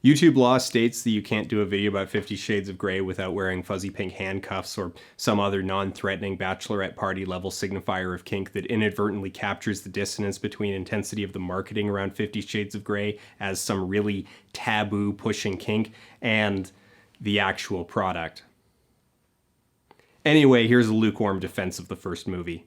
YouTube law states that you can't do a video about 50 Shades of Grey without wearing fuzzy pink handcuffs or some other non-threatening bachelorette party level signifier of kink that inadvertently captures the dissonance between intensity of the marketing around 50 Shades of Grey as some really taboo pushing kink and the actual product. Anyway, here's a lukewarm defense of the first movie.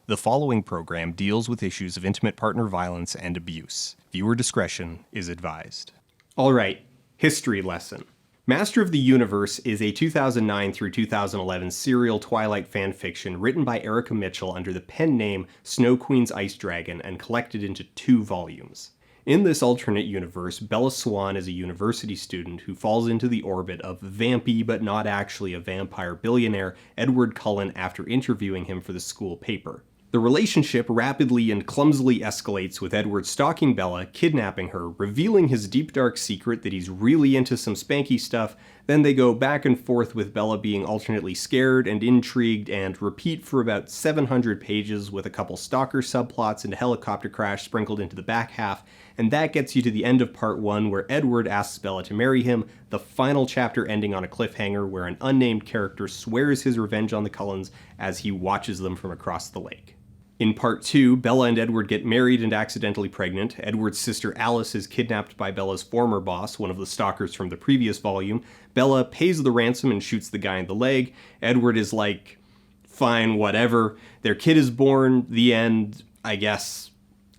The following program deals with issues of intimate partner violence and abuse. Viewer discretion is advised. All right, history lesson. Master of the Universe is a 2009 through 2011 serial Twilight fanfiction written by Erica Mitchell under the pen name Snow Queen's Ice Dragon and collected into 2 volumes. In this alternate universe, Bella Swan is a university student who falls into the orbit of vampy but not actually a vampire billionaire Edward Cullen after interviewing him for the school paper. The relationship rapidly and clumsily escalates with Edward stalking Bella, kidnapping her, revealing his deep dark secret that he's really into some spanky stuff, then they go back and forth with Bella being alternately scared and intrigued and repeat for about 700 pages with a couple stalker subplots and a helicopter crash sprinkled into the back half, and that gets you to the end of part 1 where Edward asks Bella to marry him, the final chapter ending on a cliffhanger where an unnamed character swears his revenge on the Cullens as he watches them from across the lake. In part 2, Bella and Edward get married and accidentally pregnant. Edward's sister Alice is kidnapped by Bella's former boss, one of the stalkers from the previous volume. Bella pays the ransom and shoots the guy in the leg. Edward is like, fine, whatever. Their kid is born, the end, I guess,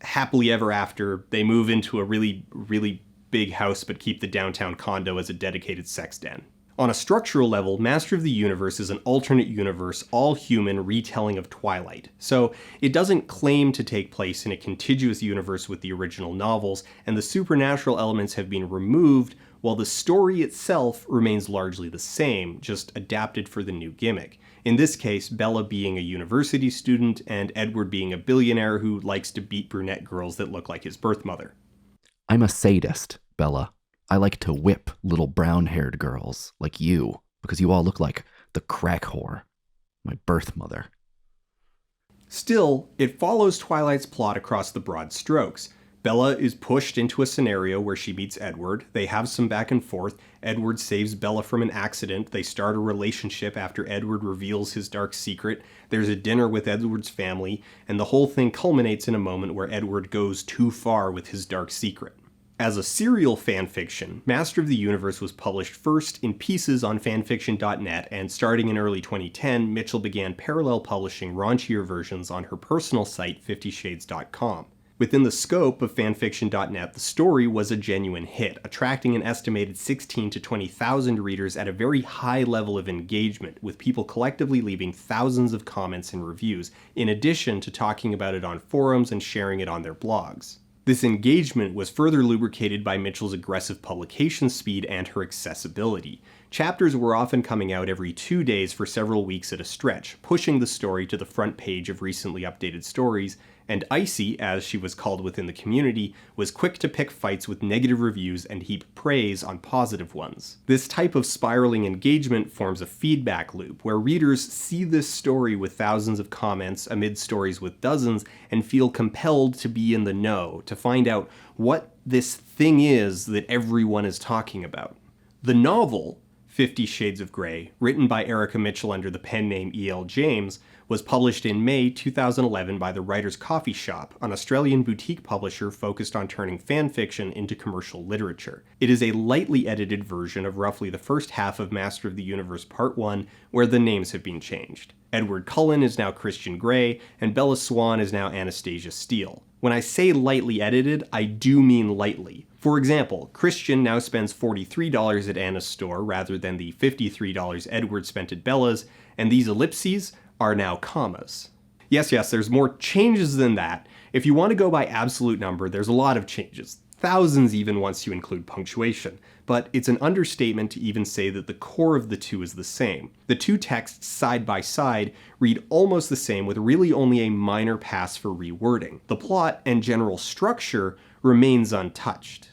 happily ever after. They move into a really, really big house but keep the downtown condo as a dedicated sex den. On a structural level, Master of the Universe is an alternate universe, all-human retelling of Twilight. So it doesn't claim to take place in a contiguous universe with the original novels, and the supernatural elements have been removed, while the story itself remains largely the same, just adapted for the new gimmick. In this case, Bella being a university student, and Edward being a billionaire who likes to beat brunette girls that look like his birth mother. I'm a sadist, Bella. I like to whip little brown-haired girls like you, because you all look like the crack whore, my birth mother. Still, it follows Twilight's plot across the broad strokes. Bella is pushed into a scenario where she meets Edward, they have some back and forth, Edward saves Bella from an accident, they start a relationship after Edward reveals his dark secret, there's a dinner with Edward's family, and the whole thing culminates in a moment where Edward goes too far with his dark secret. As a serial fanfiction, Master of the Universe was published first in pieces on fanfiction.net, and starting in early 2010, Mitchell began parallel publishing raunchier versions on her personal site, 50shades.com. Within the scope of fanfiction.net, the story was a genuine hit, attracting an estimated 16,000 to 20,000 readers at a very high level of engagement, with people collectively leaving thousands of comments and reviews, in addition to talking about it on forums and sharing it on their blogs. This engagement was further lubricated by Mitchell's aggressive publication speed and her accessibility. Chapters were often coming out every 2 days for several weeks at a stretch, pushing the story to the front page of recently updated stories, and Icy, as she was called within the community, was quick to pick fights with negative reviews and heap praise on positive ones. This type of spiraling engagement forms a feedback loop, where readers see this story with thousands of comments amid stories with dozens, and feel compelled to be in the know, to find out what this thing is that everyone is talking about. The novel, 50 Shades of Grey, written by Erica Mitchell under the pen name E.L. James, was published in May 2011 by The Writer's Coffee Shop, an Australian boutique publisher focused on turning fanfiction into commercial literature. It is a lightly edited version of roughly the first half of Master of the Universe Part 1, where the names have been changed. Edward Cullen is now Christian Grey, and Bella Swan is now Anastasia Steele. When I say lightly edited, I do mean lightly. For example, Christian now spends $43 at Anna's store rather than the $53 Edward spent at Bella's, and these ellipses are now commas. Yes, there's more changes than that. If you want to go by absolute number, there's a lot of changes. Thousands even once you include punctuation. But it's an understatement to even say that the core of the two is the same. The two texts side by side read almost the same, with really only a minor pass for rewording. The plot and general structure remains untouched.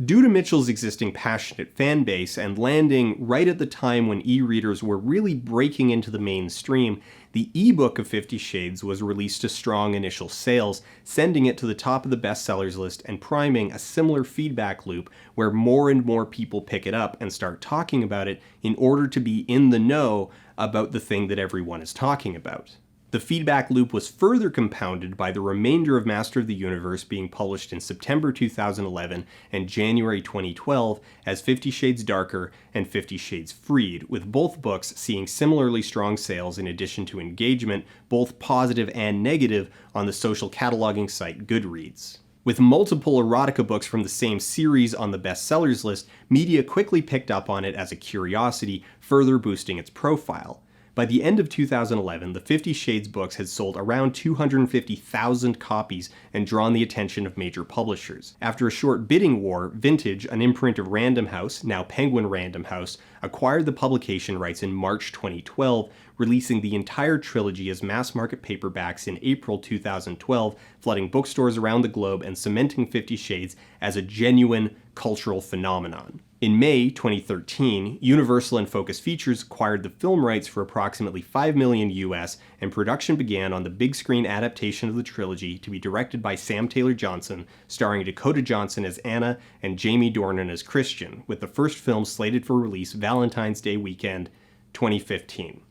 Due to Mitchell's existing passionate fan base and landing right at the time when e-readers were really breaking into the mainstream, the ebook of 50 Shades was released to strong initial sales, sending it to the top of the bestsellers list and priming a similar feedback loop where more and more people pick it up and start talking about it in order to be in the know about the thing that everyone is talking about. The feedback loop was further compounded by the remainder of Master of the Universe being published in September 2011 and January 2012 as 50 Shades Darker and 50 Shades Freed, with both books seeing similarly strong sales in addition to engagement, both positive and negative, on the social cataloging site Goodreads. With multiple erotica books from the same series on the bestsellers list, media quickly picked up on it as a curiosity, further boosting its profile. By the end of 2011, the 50 Shades books had sold around 250,000 copies and drawn the attention of major publishers. After a short bidding war, Vintage, an imprint of Random House, now Penguin Random House, acquired the publication rights in March 2012, releasing the entire trilogy as mass-market paperbacks in April 2012, flooding bookstores around the globe and cementing 50 Shades as a genuine cultural phenomenon. In May 2013, Universal and Focus Features acquired the film rights for approximately $5 million US, and production began on the big screen adaptation of the trilogy to be directed by Sam Taylor Johnson, starring Dakota Johnson as Anna and Jamie Dornan as Christian, with the first film slated for release Valentine's Day weekend 2015.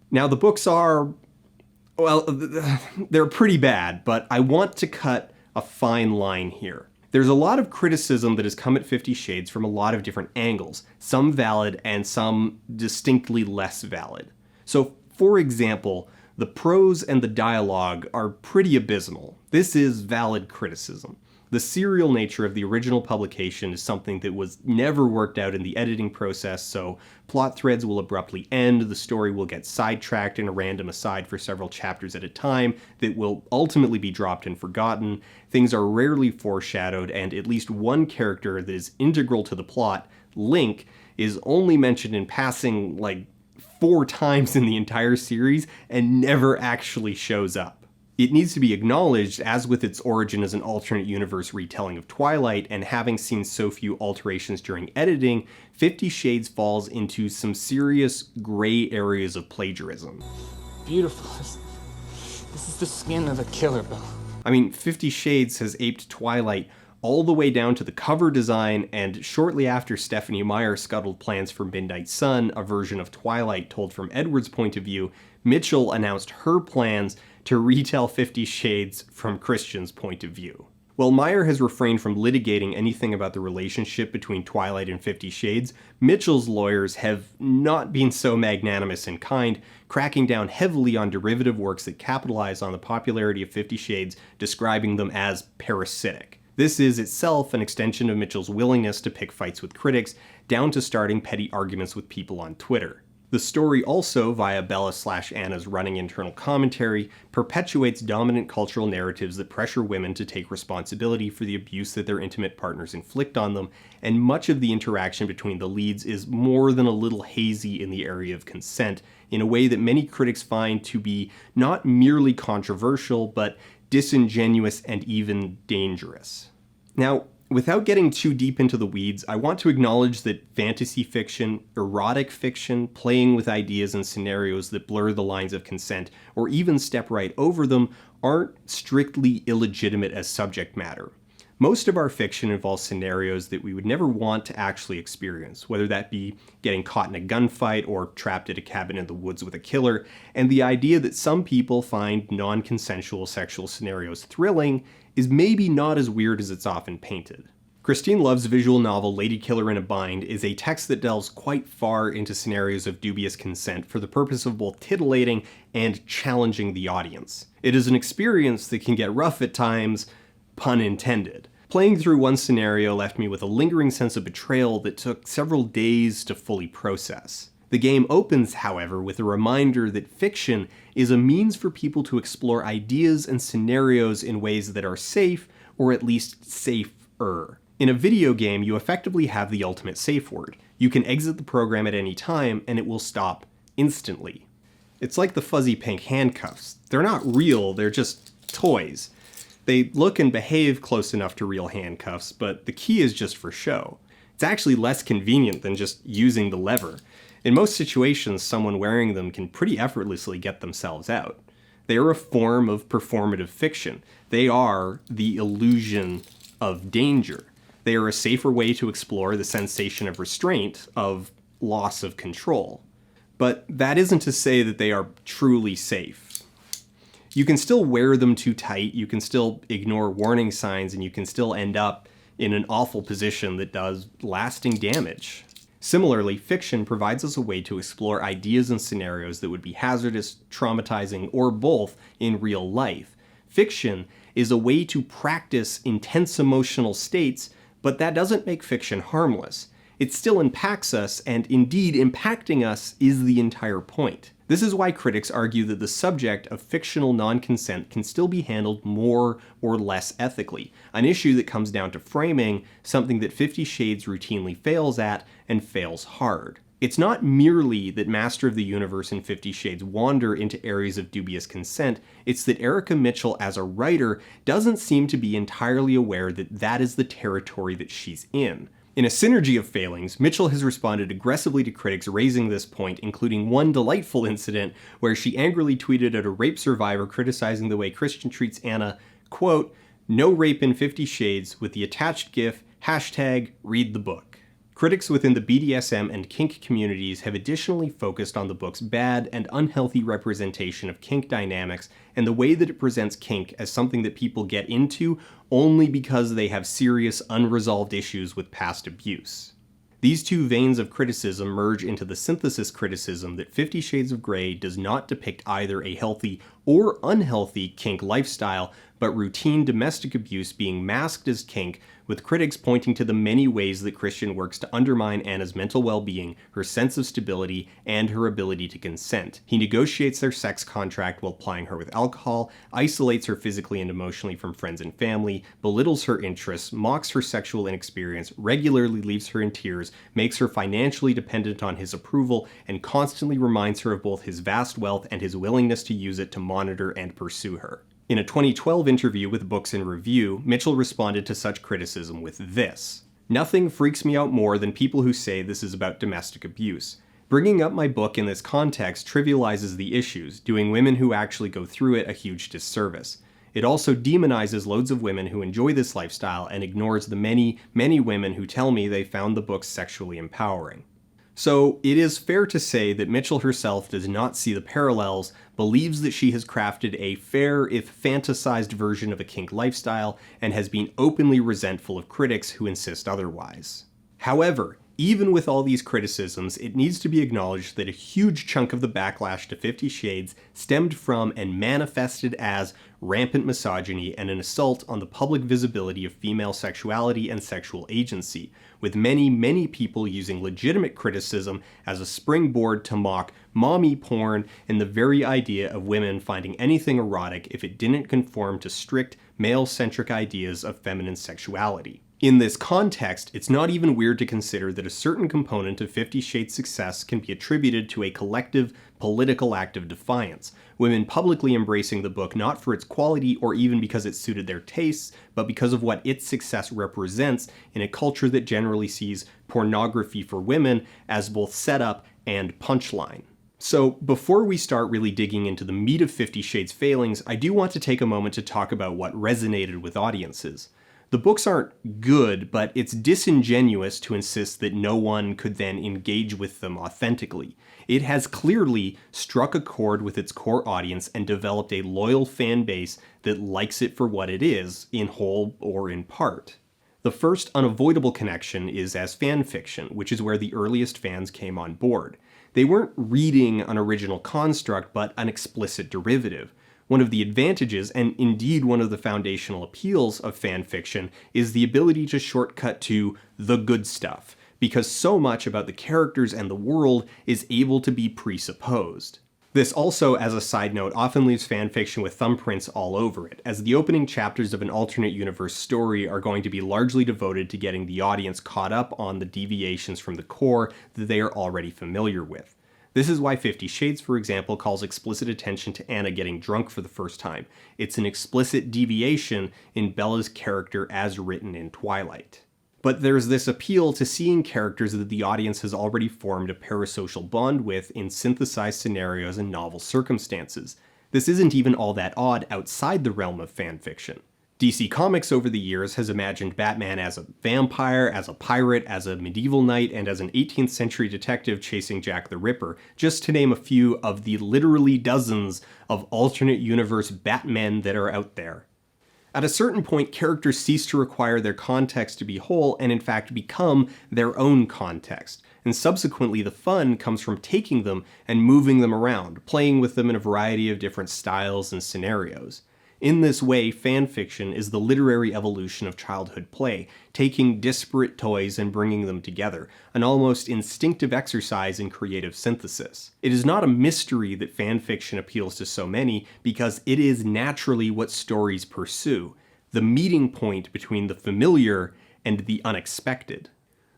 Now the books are, well, they're pretty bad, but I want to cut a fine line here. There's a lot of criticism that has come at 50 Shades from a lot of different angles, some valid and some distinctly less valid. So, for example, the prose and the dialogue are pretty abysmal. This is valid criticism. The serial nature of the original publication is something that was never worked out in the editing process, so plot threads will abruptly end, the story will get sidetracked in a random aside for several chapters at a time that will ultimately be dropped and forgotten, things are rarely foreshadowed, and at least one character that is integral to the plot, Link, is only mentioned in passing like 4 times in the entire series and never actually shows up. It needs to be acknowledged, as with its origin as an alternate universe retelling of Twilight, and having seen so few alterations during editing, 50 Shades falls into some serious gray areas of plagiarism. Beautiful. This is the skin of a killer, Bill. I mean, 50 Shades has aped Twilight all the way down to the cover design, and shortly after Stephanie Meyer scuttled plans for Midnight Sun, a version of Twilight told from Edward's point of view, Mitchell announced her plans to retell 50 Shades from Christian's point of view. While Meyer has refrained from litigating anything about the relationship between Twilight and 50 Shades, Mitchell's lawyers have not been so magnanimous in kind, cracking down heavily on derivative works that capitalize on the popularity of 50 Shades, describing them as parasitic. This is itself an extension of Mitchell's willingness to pick fights with critics, down to starting petty arguments with people on Twitter. The story also, via Bella/Anna's running internal commentary, perpetuates dominant cultural narratives that pressure women to take responsibility for the abuse that their intimate partners inflict on them, and much of the interaction between the leads is more than a little hazy in the area of consent, in a way that many critics find to be not merely controversial, but disingenuous and even dangerous. Now, without getting too deep into the weeds, I want to acknowledge that fantasy fiction, erotic fiction, playing with ideas and scenarios that blur the lines of consent, or even step right over them, aren't strictly illegitimate as subject matter. Most of our fiction involves scenarios that we would never want to actually experience, whether that be getting caught in a gunfight or trapped at a cabin in the woods with a killer, and the idea that some people find non-consensual sexual scenarios thrilling is maybe not as weird as it's often painted. Christine Love's visual novel Lady Killer in a Bind is a text that delves quite far into scenarios of dubious consent for the purpose of both titillating and challenging the audience. It is an experience that can get rough at times, pun intended. Playing through one scenario left me with a lingering sense of betrayal that took several days to fully process. The game opens, however, with a reminder that fiction is a means for people to explore ideas and scenarios in ways that are safe, or at least safer. In a video game, you effectively have the ultimate safe word. You can exit the program at any time, and it will stop instantly. It's like the fuzzy pink handcuffs. They're not real, they're just toys. They look and behave close enough to real handcuffs, but the key is just for show. It's actually less convenient than just using the lever. In most situations, someone wearing them can pretty effortlessly get themselves out. They are a form of performative fiction. They are the illusion of danger. They are a safer way to explore the sensation of restraint, of loss of control. But that isn't to say that they are truly safe. You can still wear them too tight, you can still ignore warning signs, and you can still end up in an awful position that does lasting damage. Similarly, fiction provides us a way to explore ideas and scenarios that would be hazardous, traumatizing, or both in real life. Fiction is a way to practice intense emotional states, but that doesn't make fiction harmless. It still impacts us, and indeed impacting us is the entire point. This is why critics argue that the subject of fictional non-consent can still be handled more or less ethically, an issue that comes down to framing, something that 50 Shades routinely fails at, and fails hard. It's not merely that Master of the Universe and 50 Shades wander into areas of dubious consent, it's that Erica Mitchell as a writer doesn't seem to be entirely aware that that is the territory that she's in. In a synergy of failings, Mitchell has responded aggressively to critics raising this point, including one delightful incident where she angrily tweeted at a rape survivor criticizing the way Christian treats Anna, quote, "No rape in 50 Shades," with the attached gif, #read the book. Critics within the BDSM and kink communities have additionally focused on the book's bad and unhealthy representation of kink dynamics and the way that it presents kink as something that people get into only because they have serious unresolved issues with past abuse. These two veins of criticism merge into the synthesis criticism that 50 Shades of Grey does not depict either a healthy or unhealthy kink lifestyle, but routine domestic abuse being masked as kink, with critics pointing to the many ways that Christian works to undermine Anna's mental well-being, her sense of stability, and her ability to consent. He negotiates their sex contract while plying her with alcohol, isolates her physically and emotionally from friends and family, belittles her interests, mocks her sexual inexperience, regularly leaves her in tears, makes her financially dependent on his approval, and constantly reminds her of both his vast wealth and his willingness to use it to monitor and pursue her. In a 2012 interview with Books in Review, Mitchell responded to such criticism with this: "Nothing freaks me out more than people who say this is about domestic abuse. Bringing up my book in this context trivializes the issues, doing women who actually go through it a huge disservice. It also demonizes loads of women who enjoy this lifestyle and ignores the many, many women who tell me they found the book sexually empowering." So it is fair to say that Mitchell herself does not see the parallels, believes that she has crafted a fair, if fantasized version of a kink lifestyle, and has been openly resentful of critics who insist otherwise. However, even with all these criticisms, it needs to be acknowledged that a huge chunk of the backlash to 50 Shades stemmed from and manifested as rampant misogyny and an assault on the public visibility of female sexuality and sexual agency, with many, many people using legitimate criticism as a springboard to mock mommy porn and the very idea of women finding anything erotic if it didn't conform to strict male-centric ideas of feminine sexuality. In this context, it's not even weird to consider that a certain component of 50 Shades' success can be attributed to a collective political act of defiance, women publicly embracing the book not for its quality or even because it suited their tastes, but because of what its success represents in a culture that generally sees pornography for women as both setup and punchline. So before we start really digging into the meat of 50 Shades' failings, I do want to take a moment to talk about what resonated with audiences. The books aren't good, but it's disingenuous to insist that no one could then engage with them authentically. It has clearly struck a chord with its core audience and developed a loyal fan base that likes it for what it is, in whole or in part. The first unavoidable connection is as fan fiction, which is where the earliest fans came on board. They weren't reading an original construct, but an explicit derivative. One of the advantages, and indeed one of the foundational appeals of fan fiction, is the ability to shortcut to the good stuff, because so much about the characters and the world is able to be presupposed. This also, as a side note, often leaves fan fiction with thumbprints all over it, as the opening chapters of an alternate universe story are going to be largely devoted to getting the audience caught up on the deviations from the core that they are already familiar with. This is why 50 Shades, for example, calls explicit attention to Anna getting drunk for the first time. It's an explicit deviation in Bella's character as written in Twilight. But there's this appeal to seeing characters that the audience has already formed a parasocial bond with in synthesized scenarios and novel circumstances. This isn't even all that odd outside the realm of fanfiction. DC Comics over the years has imagined Batman as a vampire, as a pirate, as a medieval knight, and as an 18th century detective chasing Jack the Ripper, just to name a few of the literally dozens of alternate universe Batmen that are out there. At a certain point, characters cease to require their context to be whole and in fact become their own context. And subsequently, the fun comes from taking them and moving them around, playing with them in a variety of different styles and scenarios. In this way, fanfiction is the literary evolution of childhood play, taking disparate toys and bringing them together, an almost instinctive exercise in creative synthesis. It is not a mystery that fanfiction appeals to so many, because it is naturally what stories pursue, the meeting point between the familiar and the unexpected.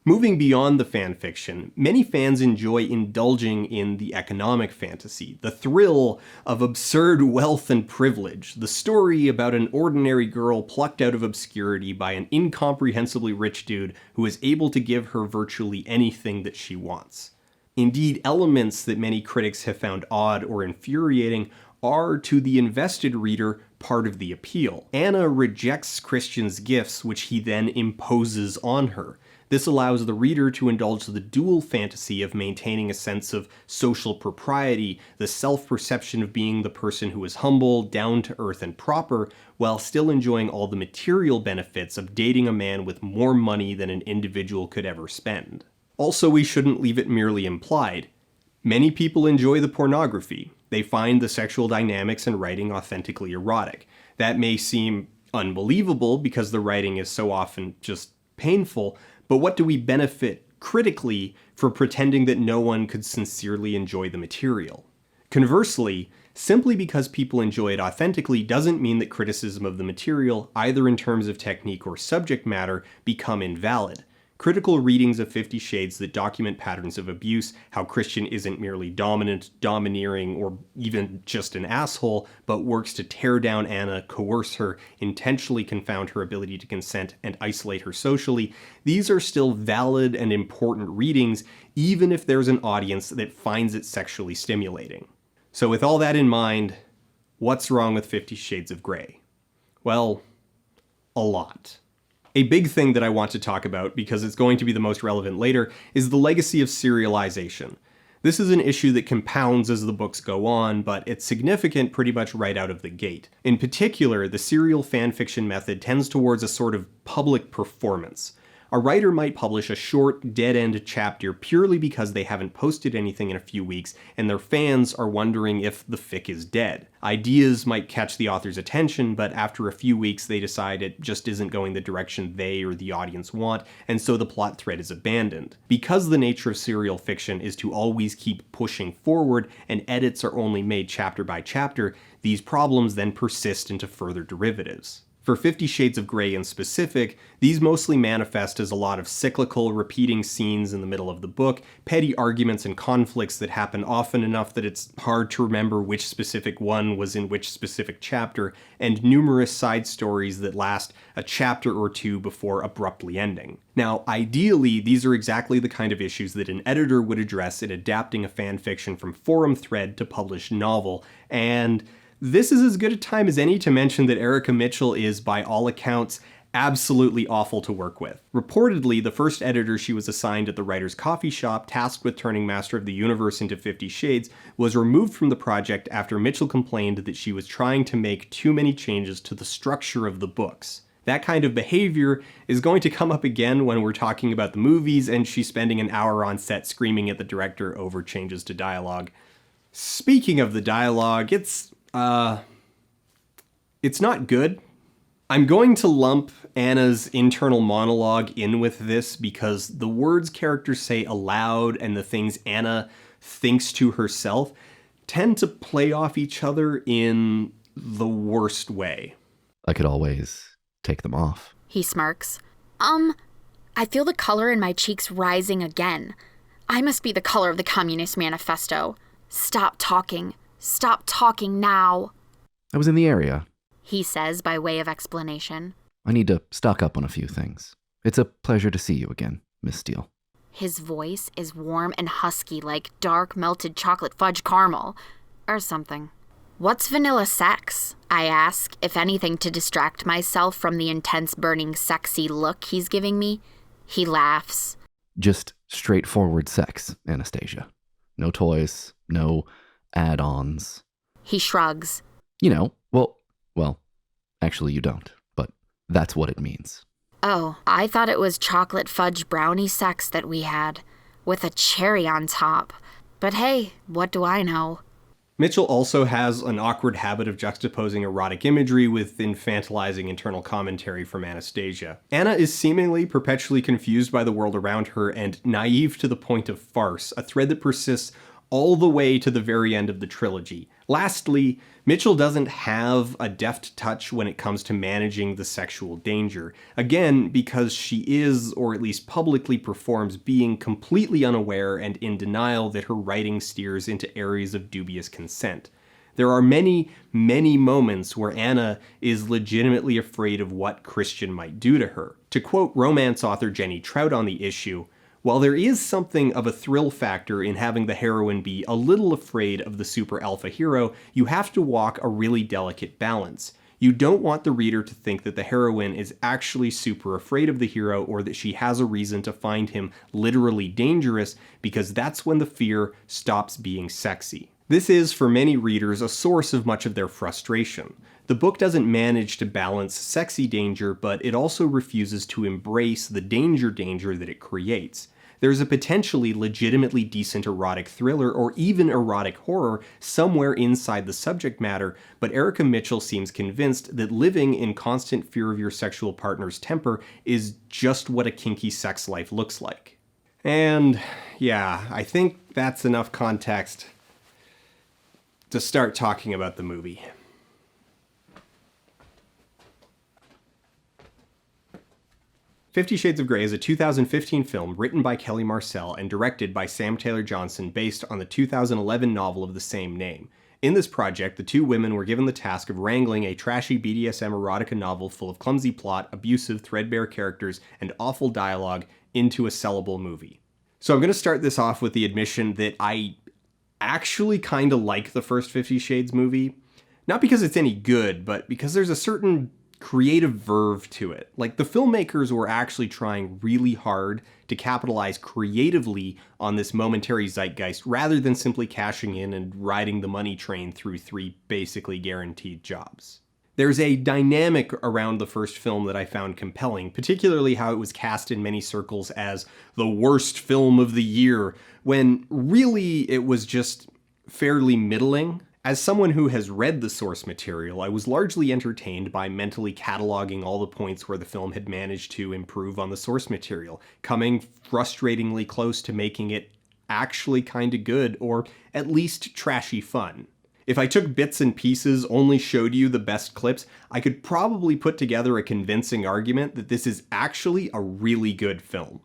Moving beyond the fanfiction, many fans enjoy indulging in the economic fantasy, the thrill of absurd wealth and privilege, the story about an ordinary girl plucked out of obscurity by an incomprehensibly rich dude who is able to give her virtually anything that she wants. Indeed, elements that many critics have found odd or infuriating are, to the invested reader, part of the appeal. Anna rejects Christian's gifts, which he then imposes on her. This allows the reader to indulge the dual fantasy of maintaining a sense of social propriety, the self-perception of being the person who is humble, down to earth, and proper, while still enjoying all the material benefits of dating a man with more money than an individual could ever spend. Also, we shouldn't leave it merely implied. Many people enjoy the pornography. They find the sexual dynamics and writing authentically erotic. That may seem unbelievable because the writing is so often just painful, but what do we benefit critically for pretending that no one could sincerely enjoy the material? Conversely, simply because people enjoy it authentically doesn't mean that criticism of the material, either in terms of technique or subject matter, become invalid. Critical readings of 50 Shades that document patterns of abuse, how Christian isn't merely dominant, domineering, or even just an asshole, but works to tear down Anna, coerce her, intentionally confound her ability to consent, and isolate her socially, these are still valid and important readings, even if there's an audience that finds it sexually stimulating. So with all that in mind, what's wrong with 50 Shades of Grey? Well, a lot. A big thing that I want to talk about, because it's going to be the most relevant later, is the legacy of serialization. This is an issue that compounds as the books go on, but it's significant pretty much right out of the gate. In particular, the serial fanfiction method tends towards a sort of public performance. A writer might publish a short, dead-end chapter purely because they haven't posted anything in a few weeks, and their fans are wondering if the fic is dead. Ideas might catch the author's attention, but after a few weeks they decide it just isn't going the direction they or the audience want, and so the plot thread is abandoned. Because the nature of serial fiction is to always keep pushing forward, and edits are only made chapter by chapter, these problems then persist into further derivatives. For 50 Shades of Grey in specific, these mostly manifest as a lot of cyclical, repeating scenes in the middle of the book, petty arguments and conflicts that happen often enough that it's hard to remember which specific one was in which specific chapter, and numerous side stories that last a chapter or two before abruptly ending. Now, ideally, these are exactly the kind of issues that an editor would address in adapting a fanfiction from forum thread to published novel, and this is as good a time as any to mention that Erica Mitchell is, by all accounts, absolutely awful to work with. Reportedly, the first editor she was assigned at the writer's coffee shop tasked with turning Master of the Universe into 50 Shades was removed from the project after Mitchell complained that she was trying to make too many changes to the structure of the books. That kind of behavior is going to come up again when we're talking about the movies and she's spending an hour on set screaming at the director over changes to dialogue. Speaking of the dialogue, it's not good. I'm going to lump Anna's internal monologue in with this because the words characters say aloud and the things Anna thinks to herself tend to play off each other in the worst way. I could always take them off. He smirks. I feel the color in my cheeks rising again. I must be the color of the Communist Manifesto. Stop talking. Stop talking now. I was in the area. He says by way of explanation. I need to stock up on a few things. It's a pleasure to see you again, Miss Steele. His voice is warm and husky like dark melted chocolate fudge caramel. Or something. What's vanilla sex? I ask, if anything to distract myself from the intense burning sexy look he's giving me. He laughs. Just straightforward sex, Anastasia. No toys, no add-ons. He shrugs. You know, well, actually you don't, but that's what it means. Oh, I thought it was chocolate fudge brownie sex that we had, with a cherry on top. But hey, what do I know? Mitchell also has an awkward habit of juxtaposing erotic imagery with infantilizing internal commentary from Anastasia. Anna is seemingly perpetually confused by the world around her and naive to the point of farce, a thread that persists all the way to the very end of the trilogy. Lastly, Mitchell doesn't have a deft touch when it comes to managing the sexual danger. Again, because she is, or at least publicly performs, being completely unaware and in denial that her writing steers into areas of dubious consent. There are many, many moments where Anna is legitimately afraid of what Christian might do to her. To quote romance author Jenny Trout on the issue, while there is something of a thrill factor in having the heroine be a little afraid of the super alpha hero, you have to walk a really delicate balance. You don't want the reader to think that the heroine is actually super afraid of the hero or that she has a reason to find him literally dangerous, because that's when the fear stops being sexy. This is, for many readers, a source of much of their frustration. The book doesn't manage to balance sexy danger, but it also refuses to embrace the danger that it creates. There's a potentially legitimately decent erotic thriller or even erotic horror somewhere inside the subject matter, but Erica Mitchell seems convinced that living in constant fear of your sexual partner's temper is just what a kinky sex life looks like. And yeah, I think that's enough context to start talking about the movie. 50 Shades of Grey is a 2015 film written by Kelly Marcel and directed by Sam Taylor Johnson based on the 2011 novel of the same name. In this project, the two women were given the task of wrangling a trashy BDSM erotica novel full of clumsy plot, abusive, threadbare characters, and awful dialogue into a sellable movie. So I'm going to start this off with the admission that I actually kind of like the first 50 Shades movie. Not because it's any good, but because there's a certain creative verve to it. Like, the filmmakers were actually trying really hard to capitalize creatively on this momentary zeitgeist rather than simply cashing in and riding the money train through 3 basically guaranteed jobs. There's a dynamic around the first film that I found compelling, particularly how it was cast in many circles as the worst film of the year, when really it was just fairly middling. As someone who has read the source material, I was largely entertained by mentally cataloging all the points where the film had managed to improve on the source material, coming frustratingly close to making it actually kinda good, or at least trashy fun. If I took bits and pieces, only showed you the best clips, I could probably put together a convincing argument that this is actually a really good film.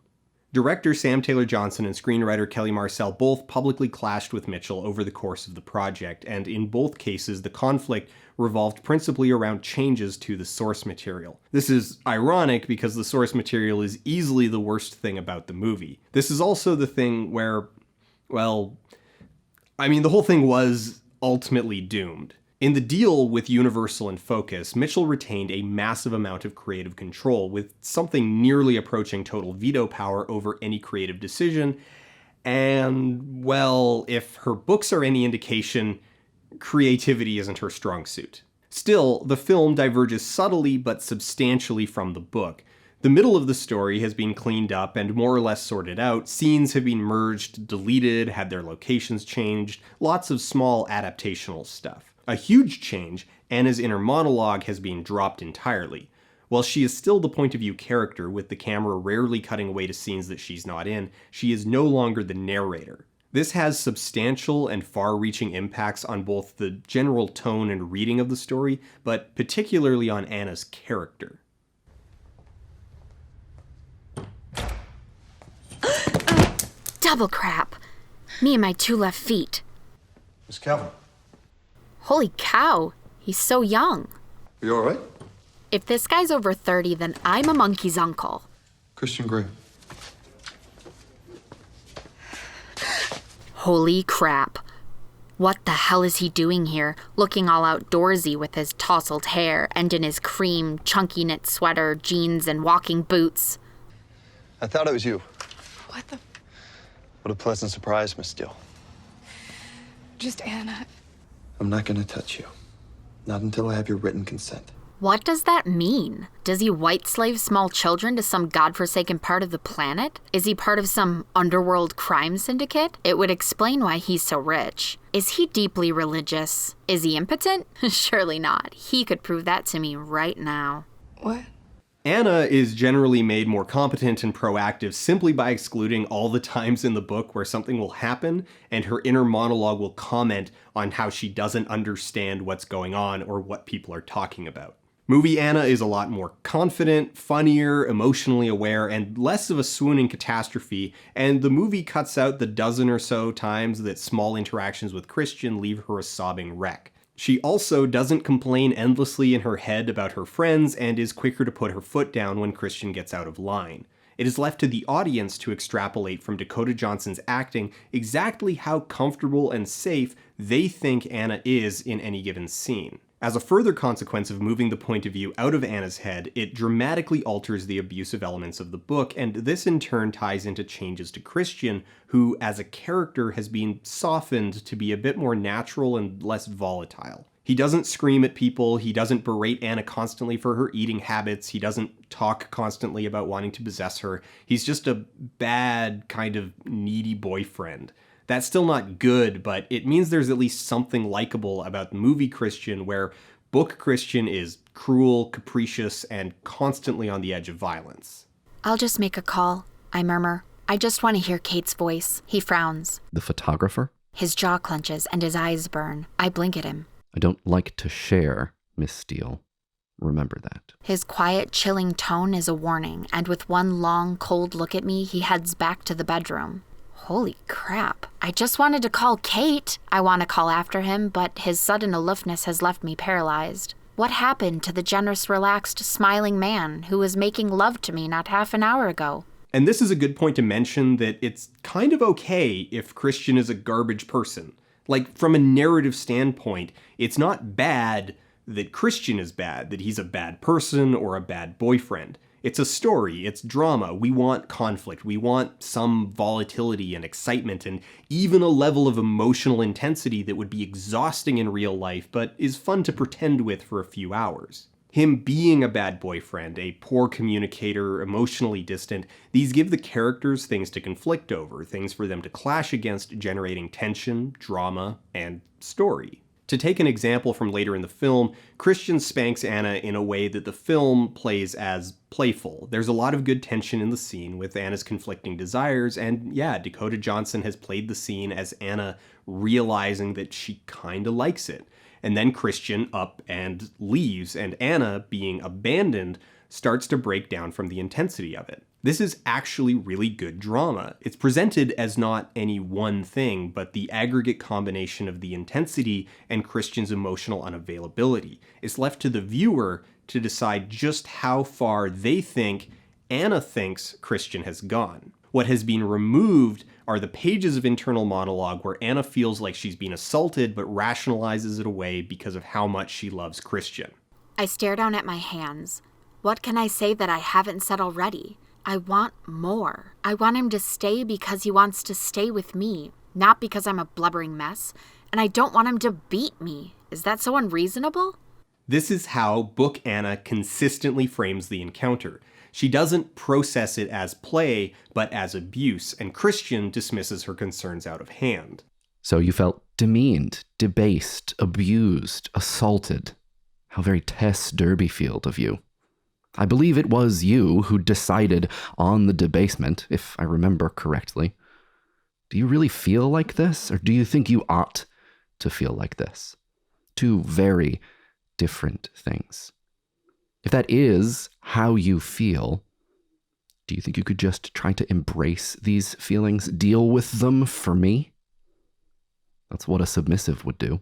Director Sam Taylor Johnson and screenwriter Kelly Marcel both publicly clashed with Mitchell over the course of the project, and in both cases the conflict revolved principally around changes to the source material. This is ironic because the source material is easily the worst thing about the movie. This is also the thing where, well, the whole thing was ultimately doomed. In the deal with Universal and Focus, Mitchell retained a massive amount of creative control, with something nearly approaching total veto power over any creative decision, and, well, if her books are any indication, creativity isn't her strong suit. Still, the film diverges subtly but substantially from the book. The middle of the story has been cleaned up and more or less sorted out, scenes have been merged, deleted, had their locations changed, lots of small adaptational stuff. A huge change, Anna's inner monologue has been dropped entirely. While she is still the point of view character, with the camera rarely cutting away to scenes that she's not in, she is no longer the narrator. This has substantial and far-reaching impacts on both the general tone and reading of the story, but particularly on Anna's character. Double crap. Me and my 2 left feet. Miss Calvin, Holy cow, he's so young. are you all right? If this guy's over 30, then I'm a monkey's uncle. Christian Grey. Holy crap. What the hell is he doing here, looking all outdoorsy with his tousled hair and in his cream, chunky knit sweater, jeans, and walking boots? I thought it was you. What the? What a pleasant surprise, Miss Steele. Just Anna. I'm not gonna touch you. Not until I have your written consent. What does that mean? Does he white slave small children to some godforsaken part of the planet? Is he part of some underworld crime syndicate? It would explain why he's so rich. Is he deeply religious? Is he impotent? Surely not. He could prove that to me right now. What? Anna is generally made more competent and proactive simply by excluding all the times in the book where something will happen and her inner monologue will comment on how she doesn't understand what's going on or what people are talking about. Movie Anna is a lot more confident, funnier, emotionally aware, and less of a swooning catastrophe, and the movie cuts out the dozen or so times that small interactions with Christian leave her a sobbing wreck. She also doesn't complain endlessly in her head about her friends and is quicker to put her foot down when Christian gets out of line. It is left to the audience to extrapolate from Dakota Johnson's acting exactly how comfortable and safe they think Anna is in any given scene. As a further consequence of moving the point of view out of Anna's head, it dramatically alters the abusive elements of the book, and this in turn ties into changes to Christian, who as a character has been softened to be a bit more natural and less volatile. He doesn't scream at people, he doesn't berate Anna constantly for her eating habits, he doesn't talk constantly about wanting to possess her. He's just a bad, kind of needy boyfriend. That's still not good, but it means there's at least something likable about the movie Christian, where book Christian is cruel, capricious, and constantly on the edge of violence. I'll just make a call, I murmur. I just want to hear Kate's voice. He frowns. The photographer? His jaw clenches and his eyes burn. I blink at him. I don't like to share, Miss Steele. Remember that. His quiet, chilling tone is a warning, and with one long, cold look at me, he heads back to the bedroom. Holy crap. I just wanted to call Kate. I want to call after him, but his sudden aloofness has left me paralyzed. What happened to the generous, relaxed, smiling man who was making love to me not half an hour ago? And this is a good point to mention that it's kind of okay if Christian is a garbage person. Like, from a narrative standpoint, it's not bad that Christian is bad, that he's a bad person or a bad boyfriend. It's a story, it's drama, we want conflict, we want some volatility and excitement and even a level of emotional intensity that would be exhausting in real life but is fun to pretend with for a few hours. Him being a bad boyfriend, a poor communicator, emotionally distant, these give the characters things to conflict over, things for them to clash against, generating tension, drama, and story. To take an example from later in the film, Christian spanks Anna in a way that the film plays as playful. There's a lot of good tension in the scene with Anna's conflicting desires, and yeah, Dakota Johnson has played the scene as Anna realizing that she kinda likes it. And then Christian up and leaves, and Anna, being abandoned, starts to break down from the intensity of it. This is actually really good drama. It's presented as not any one thing, but the aggregate combination of the intensity and Christian's emotional unavailability. It's left to the viewer to decide just how far they think Anna thinks Christian has gone. What has been removed are the pages of internal monologue where Anna feels like she's been assaulted but rationalizes it away because of how much she loves Christian. I stare down at my hands. What can I say that I haven't said already? I want more. I want him to stay because he wants to stay with me, not because I'm a blubbering mess, and I don't want him to beat me. Is that so unreasonable? This is how book Anna consistently frames the encounter. She doesn't process it as play, but as abuse, and Christian dismisses her concerns out of hand. So you felt demeaned, debased, abused, assaulted. How very Tess Derbyfield of you. I believe it was you who decided on the debasement, if I remember correctly. Do you really feel like this, or do you think you ought to feel like this? Two very different things. If that is how you feel, do you think you could just try to embrace these feelings, deal with them for me? That's what a submissive would do.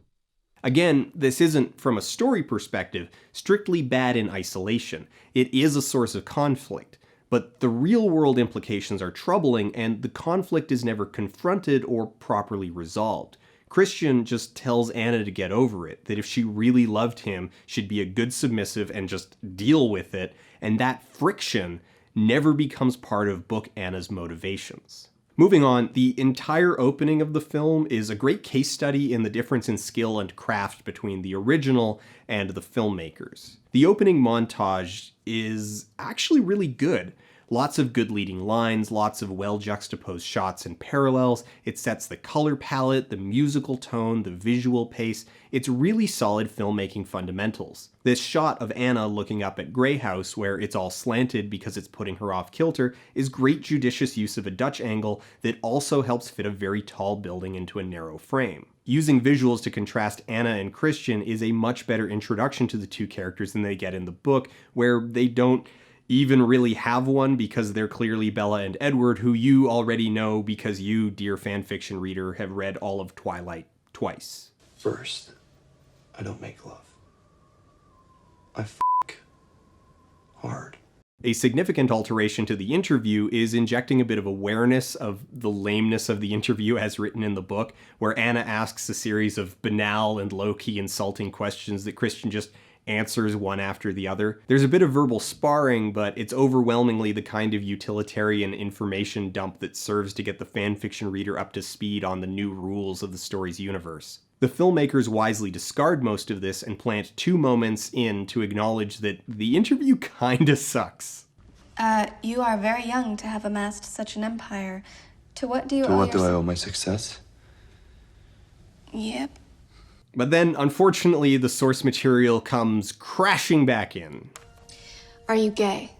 Again, this isn't, from a story perspective, strictly bad in isolation. It is a source of conflict. But the real-world implications are troubling, and the conflict is never confronted or properly resolved. Christian just tells Anna to get over it, that if she really loved him, she'd be a good submissive and just deal with it, and that friction never becomes part of book Anna's motivations. Moving on, the entire opening of the film is a great case study in the difference in skill and craft between the original and the filmmakers. The opening montage is actually really good. Lots of good leading lines, lots of well-juxtaposed shots and parallels. It sets the color palette, the musical tone, the visual pace. It's really solid filmmaking fundamentals. This shot of Anna looking up at Grey House, where it's all slanted because it's putting her off kilter, is great judicious use of a Dutch angle that also helps fit a very tall building into a narrow frame. Using visuals to contrast Anna and Christian is a much better introduction to the two characters than they get in the book, where they don't even really have one because they're clearly Bella and Edward, who you already know because you, dear fanfiction reader, have read all of Twilight twice. First, I don't make love. I hard. A significant alteration to the interview is injecting a bit of awareness of the lameness of the interview as written in the book, where Anna asks a series of banal and low-key insulting questions that Christian just answers one after the other. There's a bit of verbal sparring, but it's overwhelmingly the kind of utilitarian information dump that serves to get the fanfiction reader up to speed on the new rules of the story's universe. The filmmakers wisely discard most of this and plant 2 moments in to acknowledge that the interview kinda sucks. You are very young to have amassed such an empire. To what do you To owe what do I owe my success? Yep. But then, unfortunately, the source material comes crashing back in. Are you gay?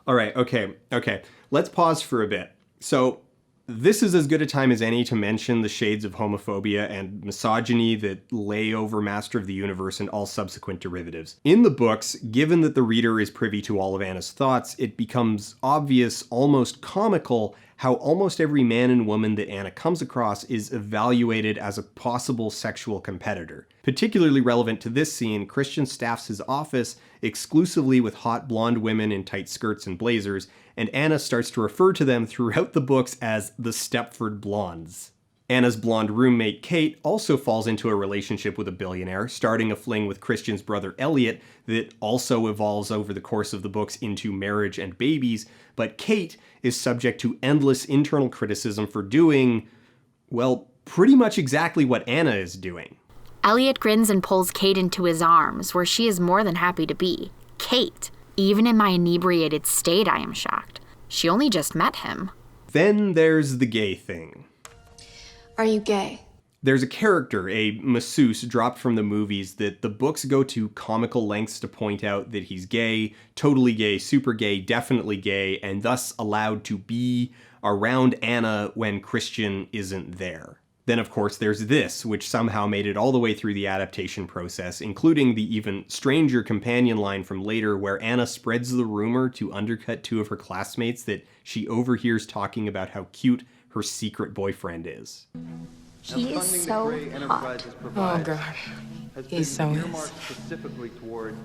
Alright, okay. Let's pause for a bit. So, this is as good a time as any to mention the shades of homophobia and misogyny that lay over Master of the Universe and all subsequent derivatives. In the books, given that the reader is privy to all of Anna's thoughts, it becomes obvious, almost comical, how almost every man and woman that Anna comes across is evaluated as a possible sexual competitor. Particularly relevant to this scene, Christian staffs his office exclusively with hot blonde women in tight skirts and blazers, and Anna starts to refer to them throughout the books as the Stepford Blondes. Anna's blonde roommate Kate also falls into a relationship with a billionaire, starting a fling with Christian's brother Elliot that also evolves over the course of the books into marriage and babies, but Kate is subject to endless internal criticism for doing, well, pretty much exactly what Anna is doing. Elliot grins and pulls Kate into his arms, where she is more than happy to be. Kate. Even in my inebriated state, I am shocked. She only just met him. Then there's the gay thing. Are you gay? There's a character, a masseuse, dropped from the movies that the books go to comical lengths to point out that he's gay, totally gay, super gay, definitely gay, and thus allowed to be around Anna when Christian isn't there. Then, of course, there's this, which somehow made it all the way through the adaptation process, including the even stranger companion line from later where Anna spreads the rumor to undercut 2 of her classmates that she overhears talking about how cute her secret boyfriend is. He is so hot. Oh, God. He's so is. Specifically toward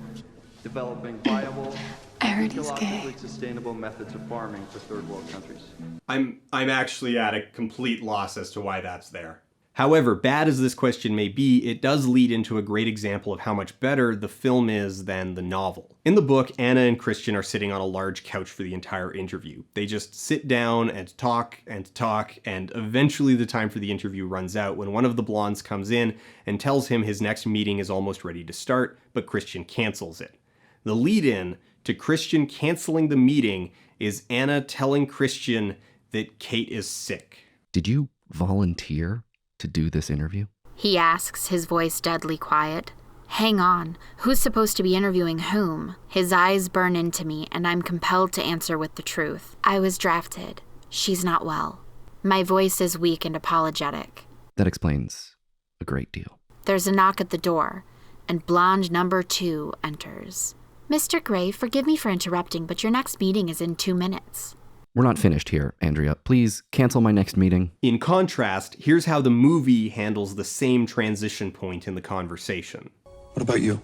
developing viable, I heard he's gay. ecologically sustainable methods of farming for third world countries. I'm actually at a complete loss as to why that's there. However, bad as this question may be, it does lead into a great example of how much better the film is than the novel. In the book, Anna and Christian are sitting on a large couch for the entire interview. They just sit down and talk, and eventually the time for the interview runs out when one of the blondes comes in and tells him his next meeting is almost ready to start, but Christian cancels it. The lead-in to Christian canceling the meeting is Anna telling Christian that Kate is sick. Did you volunteer to do this interview? He asks, his voice deadly quiet. Hang on, who's supposed to be interviewing whom? His eyes burn into me, and I'm compelled to answer with the truth. I was drafted. She's not well. My voice is weak and apologetic. That explains a great deal. There's a knock at the door, and blonde number 2 enters. Mr. Gray, forgive me for interrupting, but your next meeting is in 2 minutes. We're not finished here, Andrea. Please cancel my next meeting. In contrast, here's how the movie handles the same transition point in the conversation. What about you?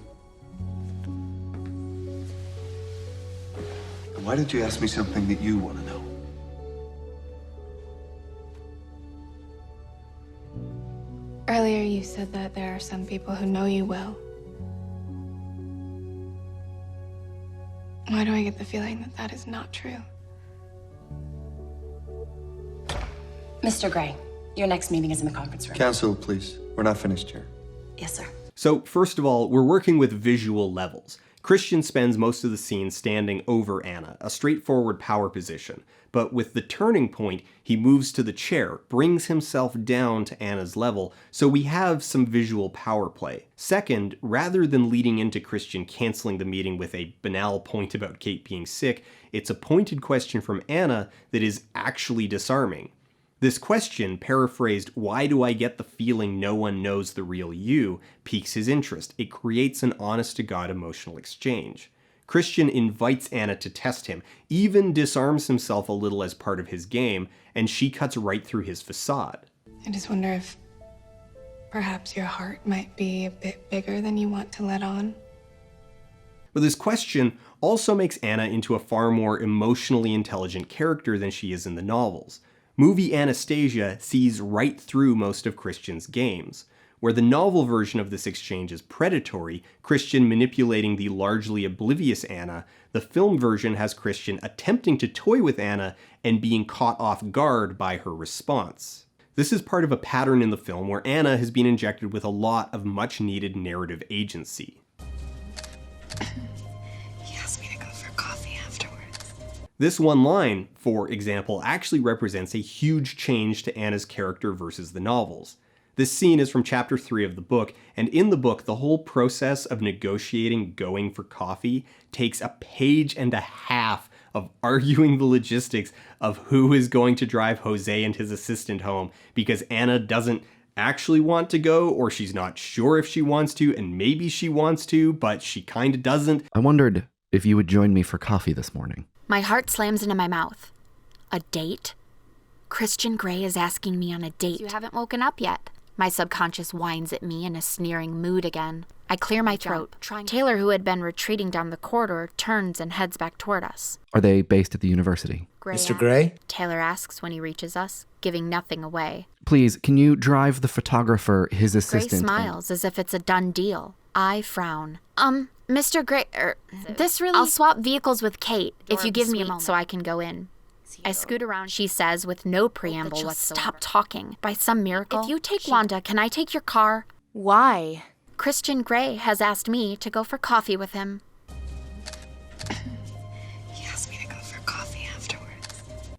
Why don't you ask me something that you want to know? Earlier you said that there are some people who know you well. Why do I get the feeling that that is not true? Mr. Gray, your next meeting is in the conference room. Counsel, please. We're not finished here. Yes, sir. So, first of all, we're working with visual levels. Christian spends most of the scene standing over Anna, a straightforward power position. But with the turning point, he moves to the chair, brings himself down to Anna's level, so we have some visual power play. Second, rather than leading into Christian canceling the meeting with a banal point about Kate being sick, it's a pointed question from Anna that is actually disarming. This question, paraphrased, "Why do I get the feeling no one knows the real you?" piques his interest. It creates an honest-to-God emotional exchange. Christian invites Anna to test him, even disarms himself a little as part of his game, and she cuts right through his facade. I just wonder if perhaps your heart might be a bit bigger than you want to let on. But this question also makes Anna into a far more emotionally intelligent character than she is in the novels. Movie Anastasia sees right through most of Christian's games. Where the novel version of this exchange is predatory, Christian manipulating the largely oblivious Anna, the film version has Christian attempting to toy with Anna and being caught off guard by her response. This is part of a pattern in the film where Anna has been injected with a lot of much-needed narrative agency. He asked me to go for coffee afterwards. This one line, for example, actually represents a huge change to Anna's character versus the novels. This scene is from chapter 3 of the book, and in the book, the whole process of negotiating going for coffee takes a page and a half of arguing the logistics of who is going to drive Jose and his assistant home, because Anna doesn't actually want to go, or she's not sure if she wants to, and maybe she wants to, but she kinda doesn't. I wondered if you would join me for coffee this morning. My heart slams into my mouth. A date? Christian Grey is asking me on a date. You haven't woken up yet. My subconscious whines at me in a sneering mood again. I clear my throat. Taylor, who had been retreating down the corridor, turns and heads back toward us. Are they based at the university? Mr. Gray? Taylor asks when he reaches us, giving nothing away. Please, can you drive the photographer, his Gray assistant? smiles as if it's a done deal. I frown. Mr. Gray, this really... I'll swap vehicles with Kate if you give me a moment so I can go in. I scoot around, she says, with no preamble whatsoever. Stop talking. By some miracle, if you take Wanda, can I take your car? Why? Christian Grey has asked me to go for coffee with him. He asked me to go for coffee afterwards.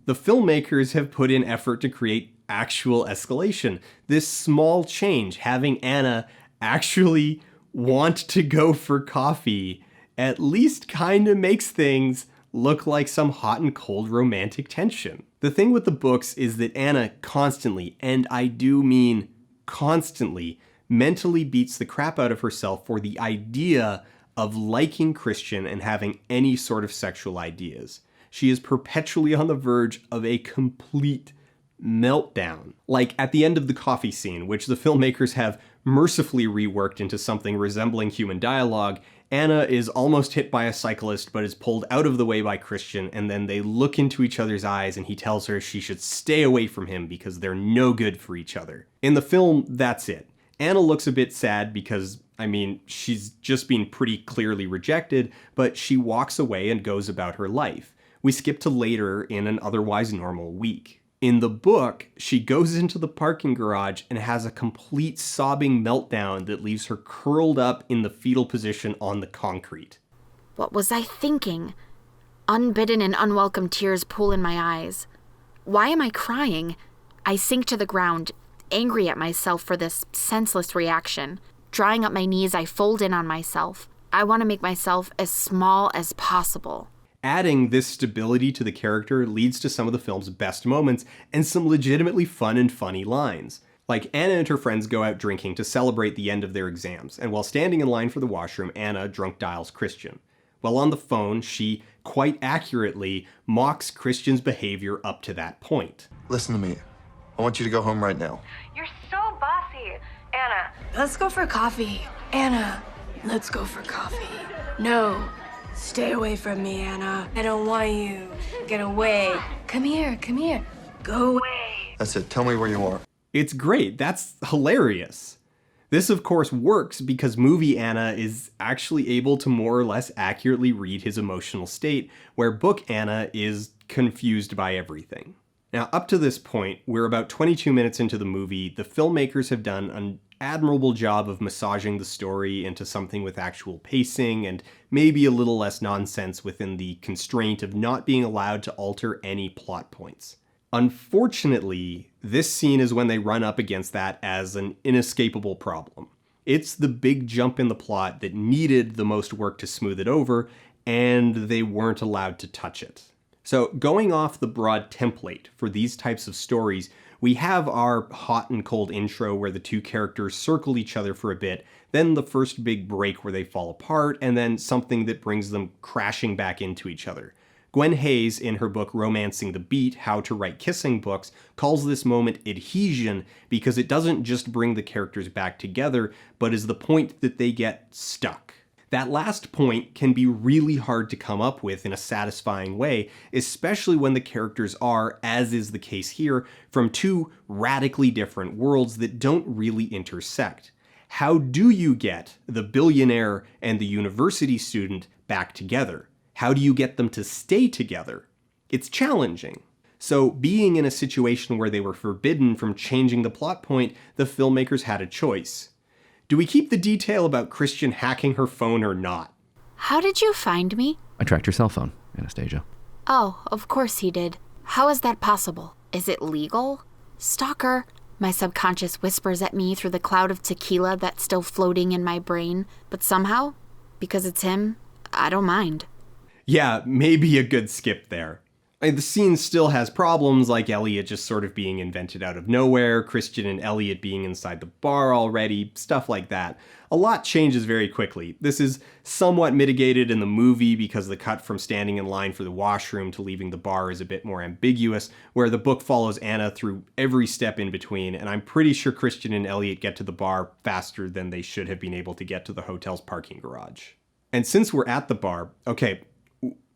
The filmmakers have put in effort to create actual escalation. This small change, having Anna actually want to go for coffee, at least kinda makes things look like some hot and cold romantic tension. The thing with the books is that Anna constantly, and I do mean constantly, mentally beats the crap out of herself for the idea of liking Christian and having any sort of sexual ideas. She is perpetually on the verge of a complete meltdown. Like at the end of the coffee scene, which the filmmakers have mercifully reworked into something resembling human dialogue, Anna is almost hit by a cyclist but is pulled out of the way by Christian, and then they look into each other's eyes and he tells her she should stay away from him because they're no good for each other. In the film, that's it. Anna looks a bit sad because, she's just been pretty clearly rejected, but she walks away and goes about her life. We skip to later in an otherwise normal week. In the book, she goes into the parking garage and has a complete sobbing meltdown that leaves her curled up in the fetal position on the concrete. What was I thinking? Unbidden and unwelcome tears pool in my eyes. Why am I crying? I sink to the ground, angry at myself for this senseless reaction. Drawing up my knees, I fold in on myself. I want to make myself as small as possible. Adding this stability to the character leads to some of the film's best moments and some legitimately fun and funny lines. Like Anna and her friends go out drinking to celebrate the end of their exams, and while standing in line for the washroom, Anna drunk dials Christian. While on the phone, she, quite accurately, mocks Christian's behavior up to that point. Listen to me. I want you to go home right now. You're so bossy. Anna. Let's go for coffee. Anna, let's go for coffee. No. Stay away from me, Anna. I don't want you. Get away. Come here, come here. Go away. That's it. Tell me where you are. It's great. That's hilarious. This, of course, works because movie Anna is actually able to more or less accurately read his emotional state, where book Anna is confused by everything. Now, up to this point, we're about 22 minutes into the movie. The filmmakers have done an admirable job of massaging the story into something with actual pacing and maybe a little less nonsense within the constraint of not being allowed to alter any plot points. Unfortunately, this scene is when they run up against that as an inescapable problem. It's the big jump in the plot that needed the most work to smooth it over, and they weren't allowed to touch it. So going off the broad template for these types of stories, we have our hot and cold intro where the two characters circle each other for a bit, then the first big break where they fall apart, and then something that brings them crashing back into each other. Gwen Hayes, in her book Romancing the Beat, How to Write Kissing Books, calls this moment adhesion because it doesn't just bring the characters back together, but is the point that they get stuck. That last point can be really hard to come up with in a satisfying way, especially when the characters are, as is the case here, from two radically different worlds that don't really intersect. How do you get the billionaire and the university student back together? How do you get them to stay together? It's challenging. So, being in a situation where they were forbidden from changing the plot point, the filmmakers had a choice. Do we keep the detail about Christian hacking her phone or not? How did you find me? I tracked your cell phone, Anastasia. Oh, of course he did. How is that possible? Is it legal? Stalker, my subconscious whispers at me through the cloud of tequila that's still floating in my brain. But somehow, because it's him, I don't mind. Yeah, maybe a good skip there. The scene still has problems, like Elliot just sort of being invented out of nowhere, Christian and Elliot being inside the bar already, stuff like that. A lot changes very quickly. This is somewhat mitigated in the movie because the cut from standing in line for the washroom to leaving the bar is a bit more ambiguous, where the book follows Anna through every step in between, and I'm pretty sure Christian and Elliot get to the bar faster than they should have been able to get to the hotel's parking garage. And since we're at the bar, okay,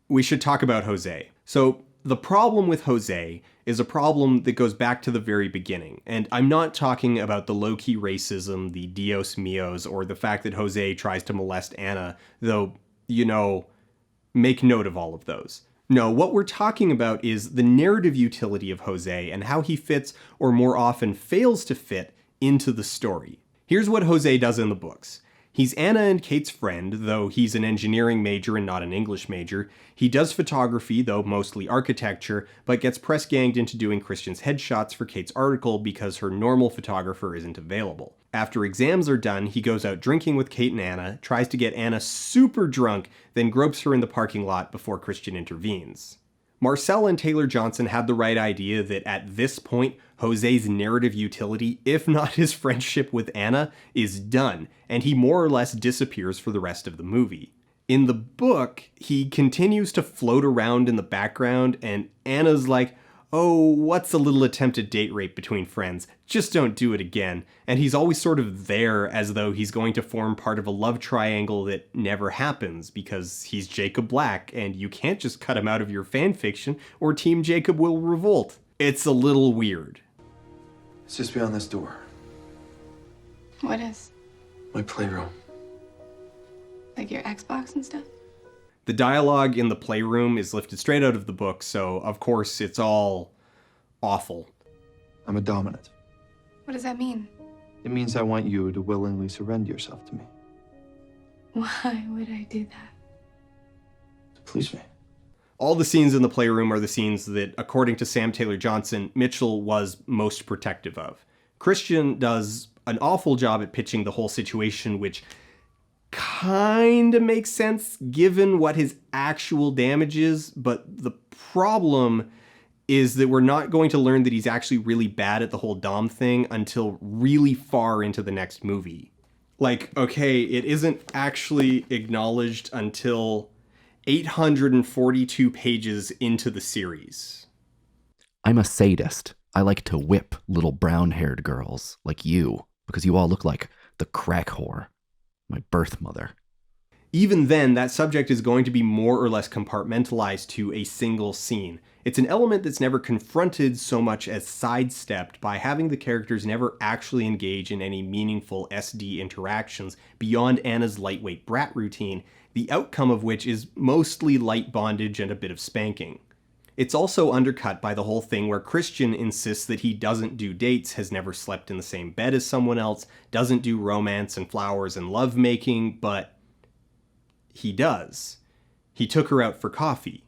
we should talk about Jose. So, the problem with Jose is a problem that goes back to the very beginning, and I'm not talking about the low-key racism, the Dios Mios, or the fact that Jose tries to molest Anna, though, make note of all of those. No, what we're talking about is the narrative utility of Jose and how he fits, or more often fails to fit, into the story. Here's what Jose does in the books. He's Anna and Kate's friend, though he's an engineering major and not an English major. He does photography, though mostly architecture, but gets press ganged into doing Christian's headshots for Kate's article because her normal photographer isn't available. After exams are done, he goes out drinking with Kate and Anna, tries to get Anna super drunk, then gropes her in the parking lot before Christian intervenes. Marcel and Taylor Johnson had the right idea that at this point, Jose's narrative utility, if not his friendship with Anna, is done, and he more or less disappears for the rest of the movie. In the book, he continues to float around in the background, and Anna's like, oh, what's a little attempted date rape between friends? Just don't do it again. And he's always sort of there as though he's going to form part of a love triangle that never happens because he's Jacob Black and you can't just cut him out of your fanfiction or Team Jacob will revolt. It's a little weird. It's just beyond this door. What is? My playroom. Like your Xbox and stuff? The dialogue in the Playroom is lifted straight out of the book, so of course it's all awful. I'm a dominant. What does that mean? It means I want you to willingly surrender yourself to me. Why would I do that? To please me. All the scenes in the Playroom are the scenes that, according to Sam Taylor Johnson, Mitchell was most protective of. Christian does an awful job at pitching the whole situation, which kinda makes sense given what his actual damage is, but the problem is that we're not going to learn that he's actually really bad at the whole Dom thing until really far into the next movie. Like, okay, it isn't actually acknowledged until 842 pages into the series. I'm a sadist. I like to whip little brown-haired girls like you, because you all look like the crack whore, my birth mother. Even then, that subject is going to be more or less compartmentalized to a single scene. It's an element that's never confronted so much as sidestepped by having the characters never actually engage in any meaningful SD interactions beyond Anna's lightweight brat routine, the outcome of which is mostly light bondage and a bit of spanking. It's also undercut by the whole thing where Christian insists that he doesn't do dates, has never slept in the same bed as someone else, doesn't do romance and flowers and lovemaking, but he does. He took her out for coffee.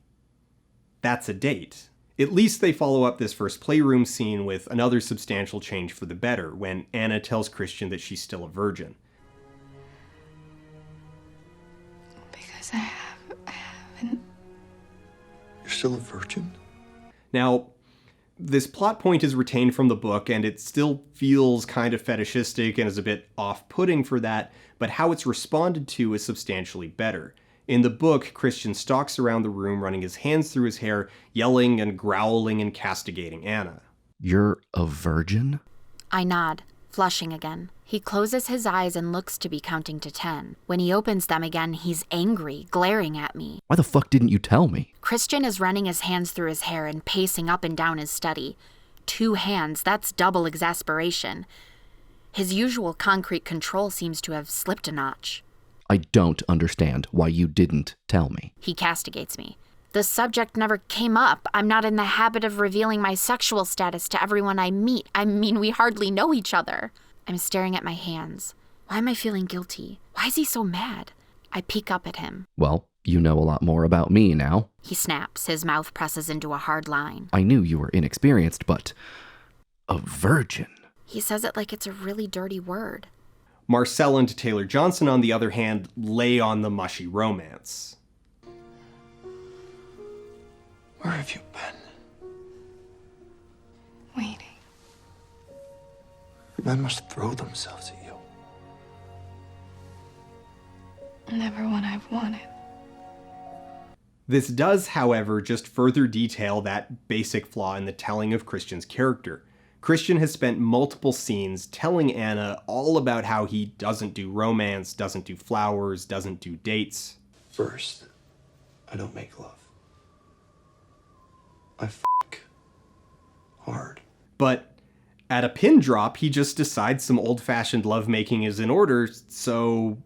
That's a date. At least they follow up this first Playroom scene with another substantial change for the better, when Anna tells Christian that she's still a virgin. Because I haven't. You're still a virgin? Now, this plot point is retained from the book, and it still feels kind of fetishistic and is a bit off-putting for that, but how it's responded to is substantially better. In the book, Christian stalks around the room, running his hands through his hair, yelling and growling and castigating Anna. You're a virgin? I nod, flushing again. He closes his eyes and looks to be counting to 10. When he opens them again, he's angry, glaring at me. Why the fuck didn't you tell me? Christian is running his hands through his hair and pacing up and down his study. 2 hands, that's double exasperation. His usual concrete control seems to have slipped a notch. I don't understand why you didn't tell me. He castigates me. The subject never came up. I'm not in the habit of revealing my sexual status to everyone I meet. I mean, we hardly know each other. I'm staring at my hands. Why am I feeling guilty? Why is he so mad? I peek up at him. Well, you know a lot more about me now. He snaps. His mouth presses into a hard line. I knew you were inexperienced, but a virgin. He says it like it's a really dirty word. Marcel and Taylor Johnson, on the other hand, lay on the mushy romance. Where have you been? Waiting. Men must throw themselves at you. Never what I've wanted. This does, however, just further detail that basic flaw in the telling of Christian's character. Christian has spent multiple scenes telling Anna all about how he doesn't do romance, doesn't do flowers, doesn't do dates. First, I don't make love. I f*** hard. But at a pin drop, he just decides some old-fashioned lovemaking is in order, so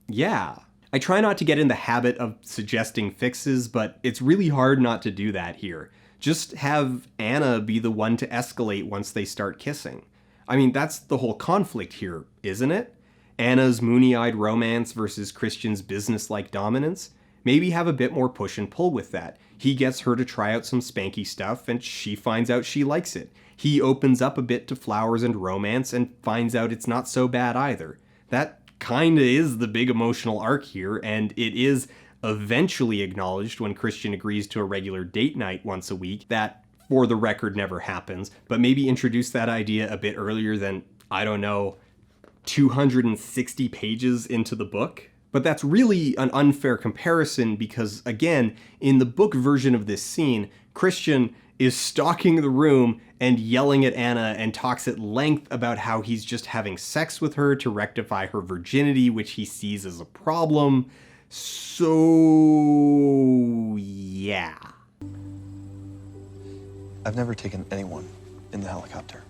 yeah. I try not to get in the habit of suggesting fixes, but it's really hard not to do that here. Just have Anna be the one to escalate once they start kissing. I mean, that's the whole conflict here, isn't it? Anna's moony-eyed romance versus Christian's business-like dominance. Maybe have a bit more push and pull with that. He gets her to try out some spanky stuff, and she finds out she likes it. He opens up a bit to flowers and romance and finds out it's not so bad either. That kinda is the big emotional arc here, and it is eventually acknowledged when Christian agrees to a regular date night once a week. That, for the record, never happens, but maybe introduce that idea a bit earlier than, I don't know, 260 pages into the book. But that's really an unfair comparison because, again, in the book version of this scene, Christian is stalking the room and yelling at Anna and talks at length about how he's just having sex with her to rectify her virginity, which he sees as a problem. So, yeah. I've never taken anyone in the helicopter.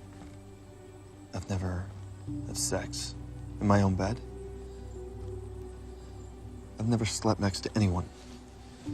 I've never had sex in my own bed. I've never slept next to anyone.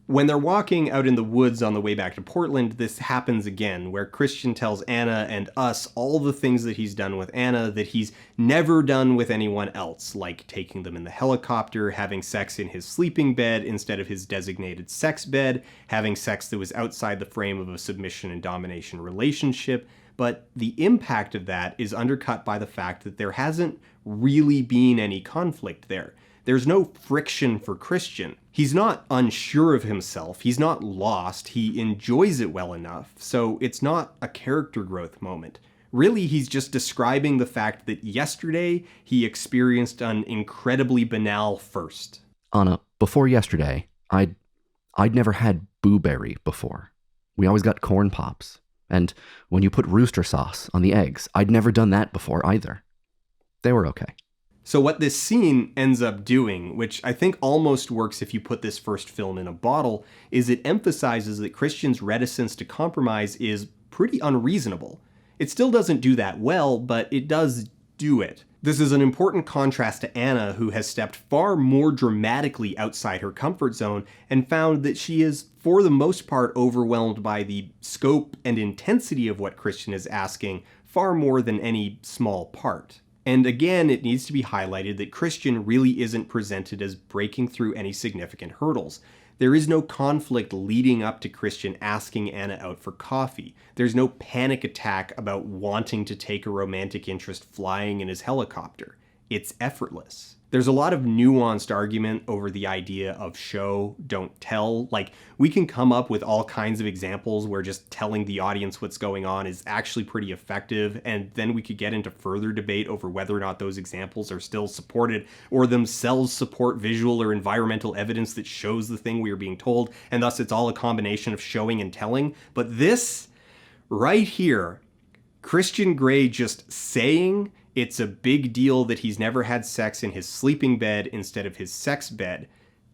When they're walking out in the woods on the way back to Portland, this happens again, where Christian tells Anna and us all the things that he's done with Anna that he's never done with anyone else, like taking them in the helicopter, having sex in his sleeping bed instead of his designated sex bed, having sex that was outside the frame of a submission and domination relationship. But the impact of that is undercut by the fact that there hasn't really been any conflict there. There's no friction for Christian. He's not unsure of himself. He's not lost. He enjoys it well enough. So it's not a character growth moment. Really, he's just describing the fact that yesterday he experienced an incredibly banal first. Anna, before yesterday, I'd never had blueberry before. We always got corn pops. And when you put rooster sauce on the eggs, I'd never done that before either. They were okay. So what this scene ends up doing, which I think almost works if you put this first film in a bottle, is it emphasizes that Christian's reticence to compromise is pretty unreasonable. It still doesn't do that well, but it does do it. This is an important contrast to Anna, who has stepped far more dramatically outside her comfort zone and found that she is, for the most part, overwhelmed by the scope and intensity of what Christian is asking, far more than any small part. And again, it needs to be highlighted that Christian really isn't presented as breaking through any significant hurdles. There is no conflict leading up to Christian asking Anna out for coffee. There's no panic attack about wanting to take a romantic interest flying in his helicopter. It's effortless. There's a lot of nuanced argument over the idea of show, don't tell. Like, we can come up with all kinds of examples where just telling the audience what's going on is actually pretty effective, and then we could get into further debate over whether or not those examples are still supported or themselves support visual or environmental evidence that shows the thing we are being told, and thus it's all a combination of showing and telling. But this, right here, Christian Grey just saying it's a big deal that he's never had sex in his sleeping bed instead of his sex bed.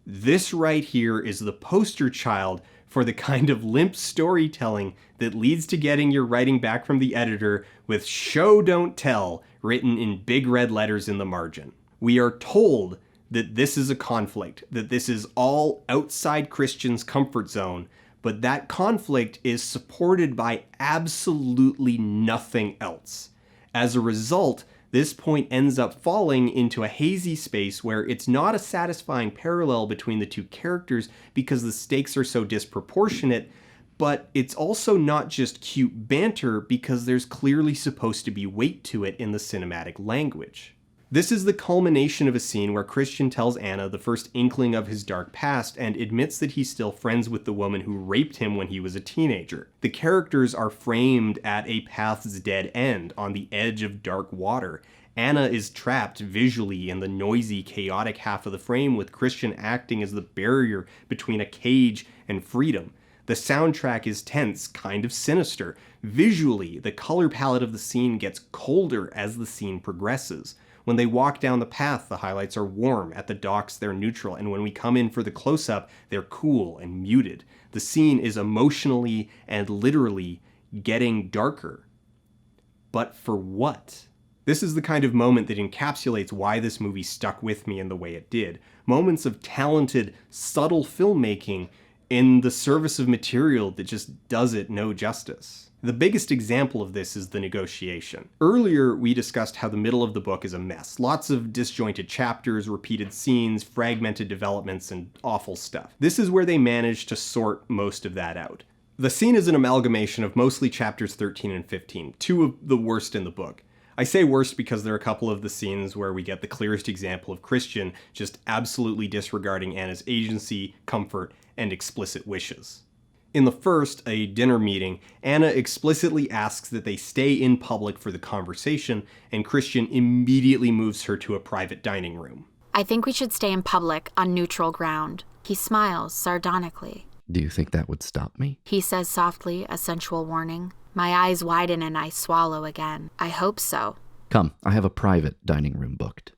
This right here is the poster child for the kind of limp storytelling that leads to getting your writing back from the editor with "show don't tell" written in big red letters in the margin. We are told that this is a conflict, that this is all outside Christian's comfort zone, but that conflict is supported by absolutely nothing else. As a result, this point ends up falling into a hazy space where it's not a satisfying parallel between the two characters because the stakes are so disproportionate, but it's also not just cute banter because there's clearly supposed to be weight to it in the cinematic language. This is the culmination of a scene where Christian tells Anna the first inkling of his dark past and admits that he's still friends with the woman who raped him when he was a teenager. The characters are framed at a path's dead end, on the edge of dark water. Anna is trapped visually in the noisy, chaotic half of the frame, with Christian acting as the barrier between a cage and freedom. The soundtrack is tense, kind of sinister. Visually, the color palette of the scene gets colder as the scene progresses. When they walk down the path, the highlights are warm. At the docks, they're neutral. And when we come in for the close-up, they're cool and muted. The scene is emotionally and literally getting darker. But for what? This is the kind of moment that encapsulates why this movie stuck with me in the way it did. Moments of talented, subtle filmmaking in the service of material that just does it no justice. The biggest example of this is the negotiation. Earlier, we discussed how the middle of the book is a mess. Lots of disjointed chapters, repeated scenes, fragmented developments, and awful stuff. This is where they managed to sort most of that out. The scene is an amalgamation of mostly chapters 13 and 15, two of the worst in the book. I say worst because there are a couple of the scenes where we get the clearest example of Christian just absolutely disregarding Anna's agency, comfort, and explicit wishes. In the first, a dinner meeting, Anna explicitly asks that they stay in public for the conversation, and Christian immediately moves her to a private dining room. I think we should stay in public on neutral ground. He smiles sardonically. Do you think that would stop me? He says softly, a sensual warning. My eyes widen and I swallow again. I hope so. Come, I have a private dining room booked.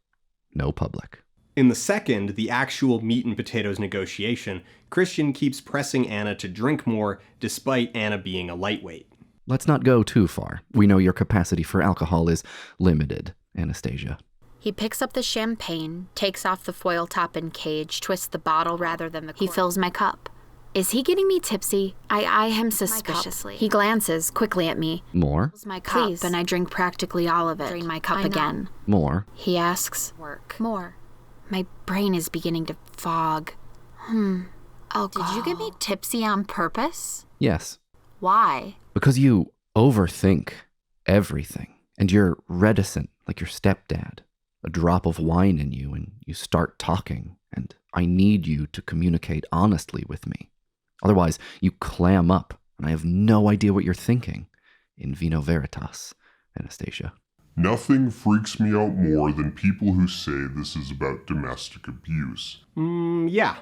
No public. In the second, the actual meat and potatoes negotiation, Christian keeps pressing Anna to drink more, despite Anna being a lightweight. Let's not go too far. We know your capacity for alcohol is limited, Anastasia. He picks up the champagne, takes off the foil top and cage, twists the bottle rather than the cork. He fills my cup. Is he getting me tipsy? I eye him suspiciously. He glances quickly at me. More? Fills my cup, please. And I drink practically all of it. Drain my cup again. More? He asks. Work. More. My brain is beginning to fog. Alcohol. Did you get me tipsy on purpose? Yes. Why? Because you overthink everything, and you're reticent like your stepdad. A drop of wine in you, and you start talking, and I need you to communicate honestly with me. Otherwise, you clam up, and I have no idea what you're thinking. In vino veritas, Anastasia. Nothing freaks me out more than people who say this is about domestic abuse. Yeah.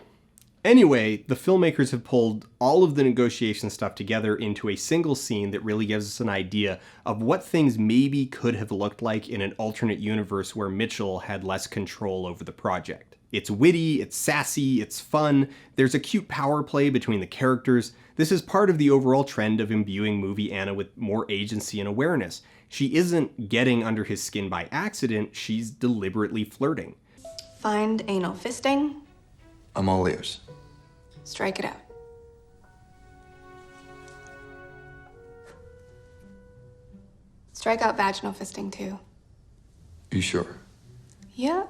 Anyway, the filmmakers have pulled all of the negotiation stuff together into a single scene that really gives us an idea of what things maybe could have looked like in an alternate universe where Mitchell had less control over the project. It's witty, it's sassy, it's fun, there's a cute power play between the characters. This is part of the overall trend of imbuing movie Anna with more agency and awareness. She isn't getting under his skin by accident, she's deliberately flirting. Find anal fisting. I'm all ears. Strike it out. Strike out vaginal fisting, too. You sure? Yeah.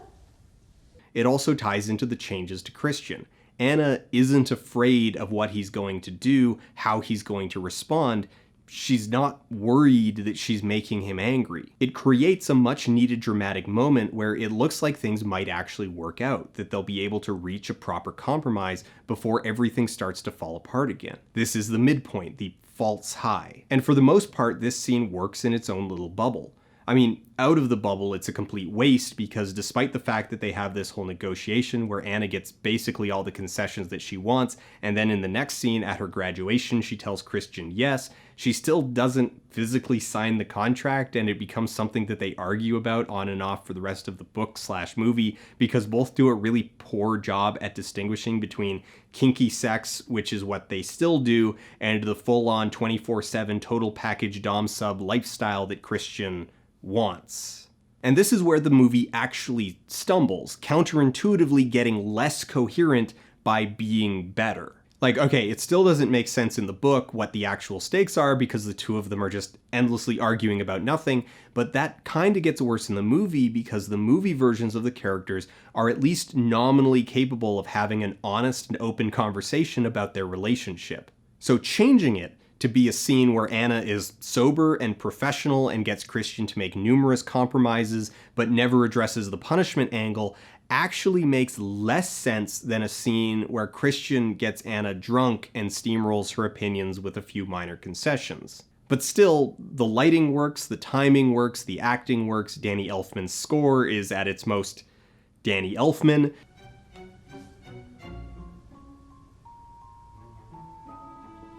It also ties into the changes to Christian. Anna isn't afraid of what he's going to do, how he's going to respond. She's not worried that she's making him angry. It creates a much needed dramatic moment where it looks like things might actually work out, that they'll be able to reach a proper compromise before everything starts to fall apart again. This is the midpoint, the false high. And for the most part, this scene works in its own little bubble. I mean, out of the bubble, it's a complete waste because despite the fact that they have this whole negotiation where Anna gets basically all the concessions that she wants, and then in the next scene at her graduation, she tells Christian yes, she still doesn't physically sign the contract, and it becomes something that they argue about on and off for the rest of the book/movie because both do a really poor job at distinguishing between kinky sex, which is what they still do, and the full-on 24/7 total package dom-sub lifestyle that Christian wants. And this is where the movie actually stumbles, counterintuitively getting less coherent by being better. Like, okay, it still doesn't make sense in the book what the actual stakes are because the two of them are just endlessly arguing about nothing, but that kind of gets worse in the movie because the movie versions of the characters are at least nominally capable of having an honest and open conversation about their relationship. So changing it to be a scene where Anna is sober and professional and gets Christian to make numerous compromises but never addresses the punishment angle actually makes less sense than a scene where Christian gets Anna drunk and steamrolls her opinions with a few minor concessions. But still, the lighting works, the timing works, the acting works, Danny Elfman's score is at its most Danny Elfman.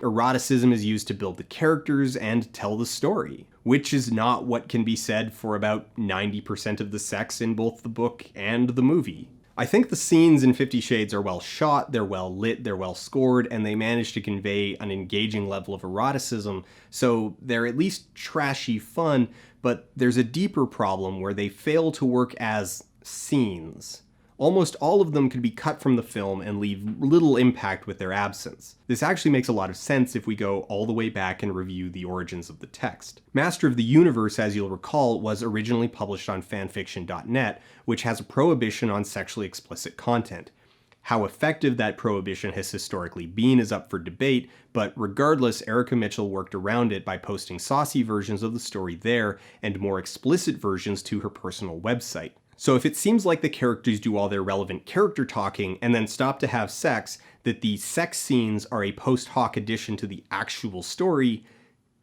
Eroticism is used to build the characters and tell the story, which is not what can be said for about 90% of the sex in both the book and the movie. I think the scenes in 50 Shades are well shot, they're well lit, they're well scored, and they manage to convey an engaging level of eroticism, so they're at least trashy fun, but there's a deeper problem where they fail to work as scenes. Almost all of them could be cut from the film and leave little impact with their absence. This actually makes a lot of sense if we go all the way back and review the origins of the text. Master of the Universe, as you'll recall, was originally published on fanfiction.net, which has a prohibition on sexually explicit content. How effective that prohibition has historically been is up for debate, but regardless, Erica Mitchell worked around it by posting saucy versions of the story there and more explicit versions to her personal website. So if it seems like the characters do all their relevant character talking and then stop to have sex, that the sex scenes are a post hoc addition to the actual story,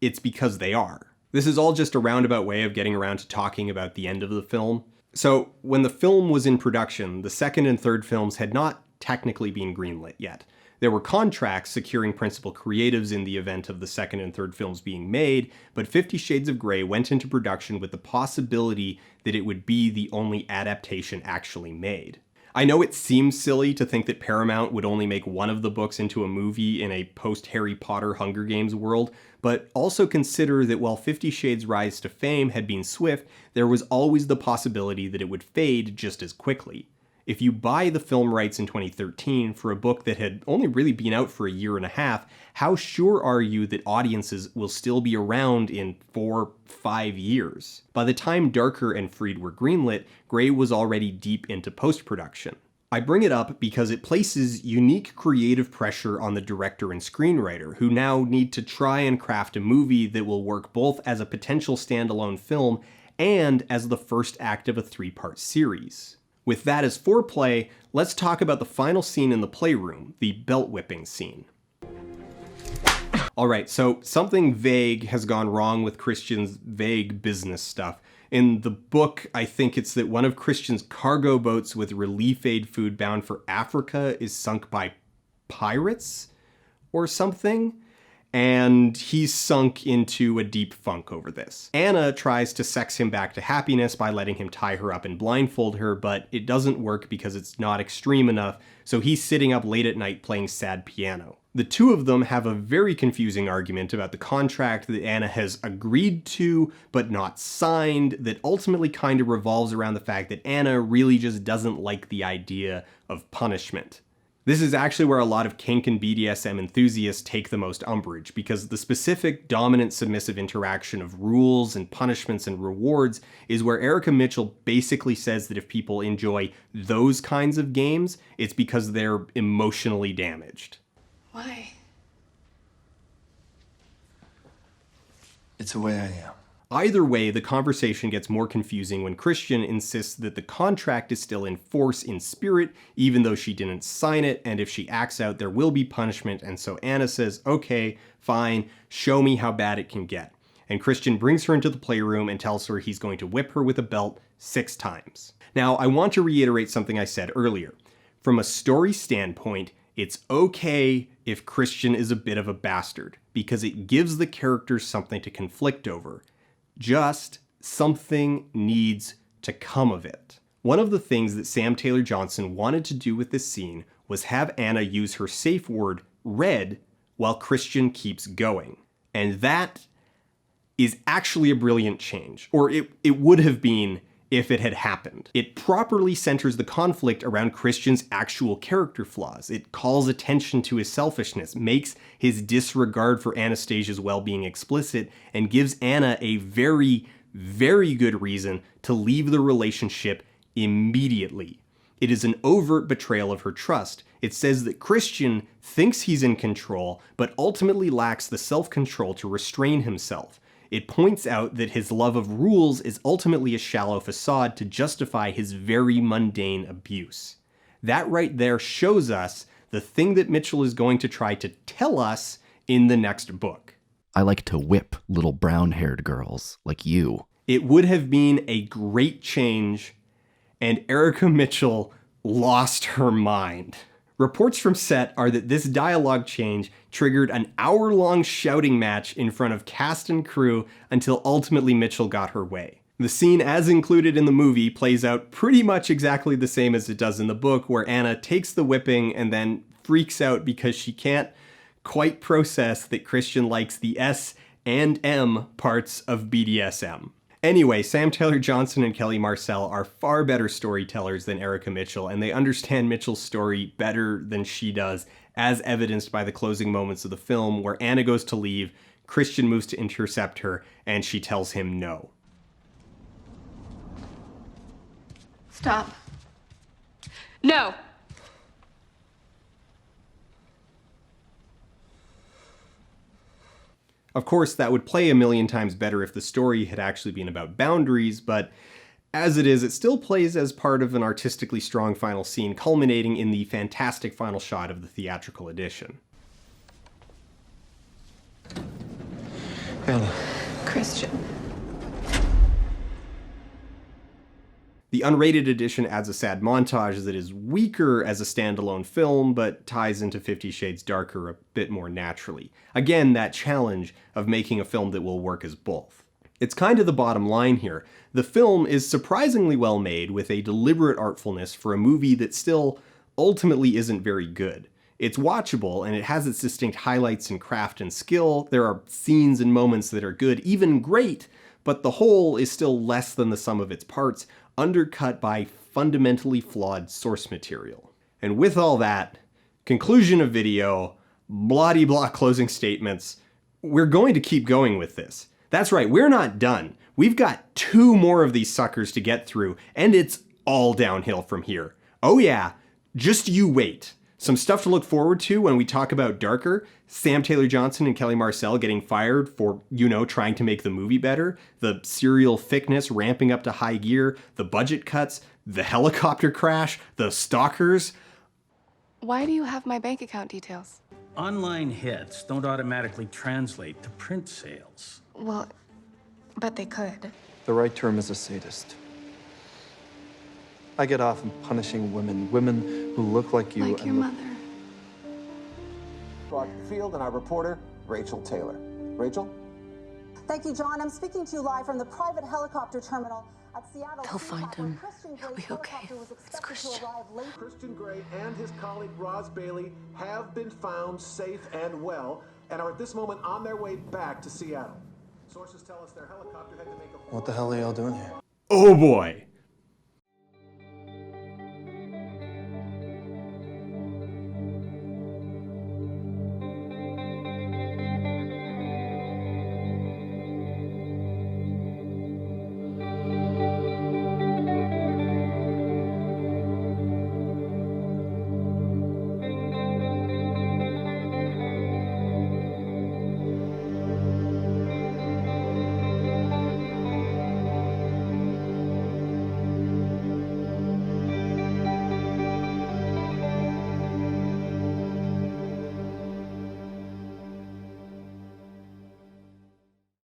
it's because they are. This is all just a roundabout way of getting around to talking about the end of the film. So when the film was in production, the second and third films had not technically been greenlit yet. There were contracts securing principal creatives in the event of the second and third films being made, but 50 Shades of Grey went into production with the possibility that it would be the only adaptation actually made. I know it seems silly to think that Paramount would only make one of the books into a movie in a post-Harry Potter Hunger Games world, but also consider that while 50 Shades' rise to fame had been swift, there was always the possibility that it would fade just as quickly. If you buy the film rights in 2013 for a book that had only really been out for a year and a half, how sure are you that audiences will still be around in 4-5 years? By the time Darker and Freed were greenlit, Grey was already deep into post-production. I bring it up because it places unique creative pressure on the director and screenwriter, who now need to try and craft a movie that will work both as a potential standalone film and as the first act of a 3-part series. With that as foreplay, let's talk about the final scene in the Playroom, the belt whipping scene. Alright, so something vague has gone wrong with Christian's vague business stuff. In the book, I think it's that one of Christian's cargo boats with relief aid food bound for Africa is sunk by pirates or something. And he's sunk into a deep funk over this. Anna tries to sex him back to happiness by letting him tie her up and blindfold her, but it doesn't work because it's not extreme enough, so he's sitting up late at night playing sad piano. The two of them have a very confusing argument about the contract that Anna has agreed to but not signed that ultimately kind of revolves around the fact that Anna really just doesn't like the idea of punishment. This is actually where a lot of kink and BDSM enthusiasts take the most umbrage, because the specific dominant submissive interaction of rules and punishments and rewards is where Erica Mitchell basically says that if people enjoy those kinds of games, it's because they're emotionally damaged. Why? It's the way I am. Either way, the conversation gets more confusing when Christian insists that the contract is still in force in spirit, even though she didn't sign it, and if she acts out, there will be punishment, and so Anna says, okay, fine, show me how bad it can get. And Christian brings her into the playroom and tells her he's going to whip her with a belt 6 times. Now, I want to reiterate something I said earlier. From a story standpoint, it's okay if Christian is a bit of a bastard, because it gives the characters something to conflict over. Just something needs to come of it. One of the things that Sam Taylor Johnson wanted to do with this scene was have Anna use her safe word, red, while Christian keeps going. And that is actually a brilliant change, or it would have been if it had happened. It properly centers the conflict around Christian's actual character flaws. It calls attention to his selfishness, makes his disregard for Anastasia's well-being explicit, and gives Anna a very, very good reason to leave the relationship immediately. It is an overt betrayal of her trust. It says that Christian thinks he's in control, but ultimately lacks the self-control to restrain himself. It points out that his love of rules is ultimately a shallow facade to justify his very mundane abuse. That right there shows us the thing that Mitchell is going to try to tell us in the next book. I like to whip little brown-haired girls like you. It would have been a great change, and Erica Mitchell lost her mind. Reports from set are that this dialogue change triggered an hour-long shouting match in front of cast and crew until ultimately Mitchell got her way. The scene as included in the movie plays out pretty much exactly the same as it does in the book, where Anna takes the whipping and then freaks out because she can't quite process that Christian likes the S and M parts of BDSM. Anyway, Sam Taylor Johnson and Kelly Marcel are far better storytellers than Erica Mitchell, and they understand Mitchell's story better than she does, as evidenced by the closing moments of the film, where Anna goes to leave, Christian moves to intercept her, and she tells him no. Stop. No. Of course, that would play a million times better if the story had actually been about boundaries, but as it is, it still plays as part of an artistically strong final scene, culminating in the fantastic final shot of the theatrical edition. Anna. Christian. The unrated edition adds a sad montage that is weaker as a standalone film, but ties into 50 Shades Darker a bit more naturally. Again, that challenge of making a film that will work as both. It's kind of the bottom line here. The film is surprisingly well made, with a deliberate artfulness for a movie that still ultimately isn't very good. It's watchable, and it has its distinct highlights in craft and skill. There are scenes and moments that are good, even great, but the whole is still less than the sum of its parts, undercut by fundamentally flawed source material. And with all that, conclusion of video, blah-de-blah closing statements, we're going to keep going with this. That's right, we're not done. We've got 2 more of these suckers to get through, and it's all downhill from here. Oh yeah, just you wait. Some stuff to look forward to when we talk about Darker, Sam Taylor Johnson and Kelly Marcel getting fired for, trying to make the movie better, the serial thickness ramping up to high gear, the budget cuts, the helicopter crash, the stalkers. Why do you have my bank account details? Online hits don't automatically translate to print sales. Well, but they could. The right term is a sadist. I get off in punishing women who look like you. Like your mother. brought to the field, and our reporter, Rachel Taylor. Rachel? Thank you, John. I'm speaking to you live from the private helicopter terminal at Seattle. They'll find him. He'll be okay. It's Christian. Christian Grey and his colleague Roz Bailey have been found safe and well and are at this moment on their way back to Seattle. Sources tell us their helicopter had to make a... What the hell are y'all doing here? Oh boy.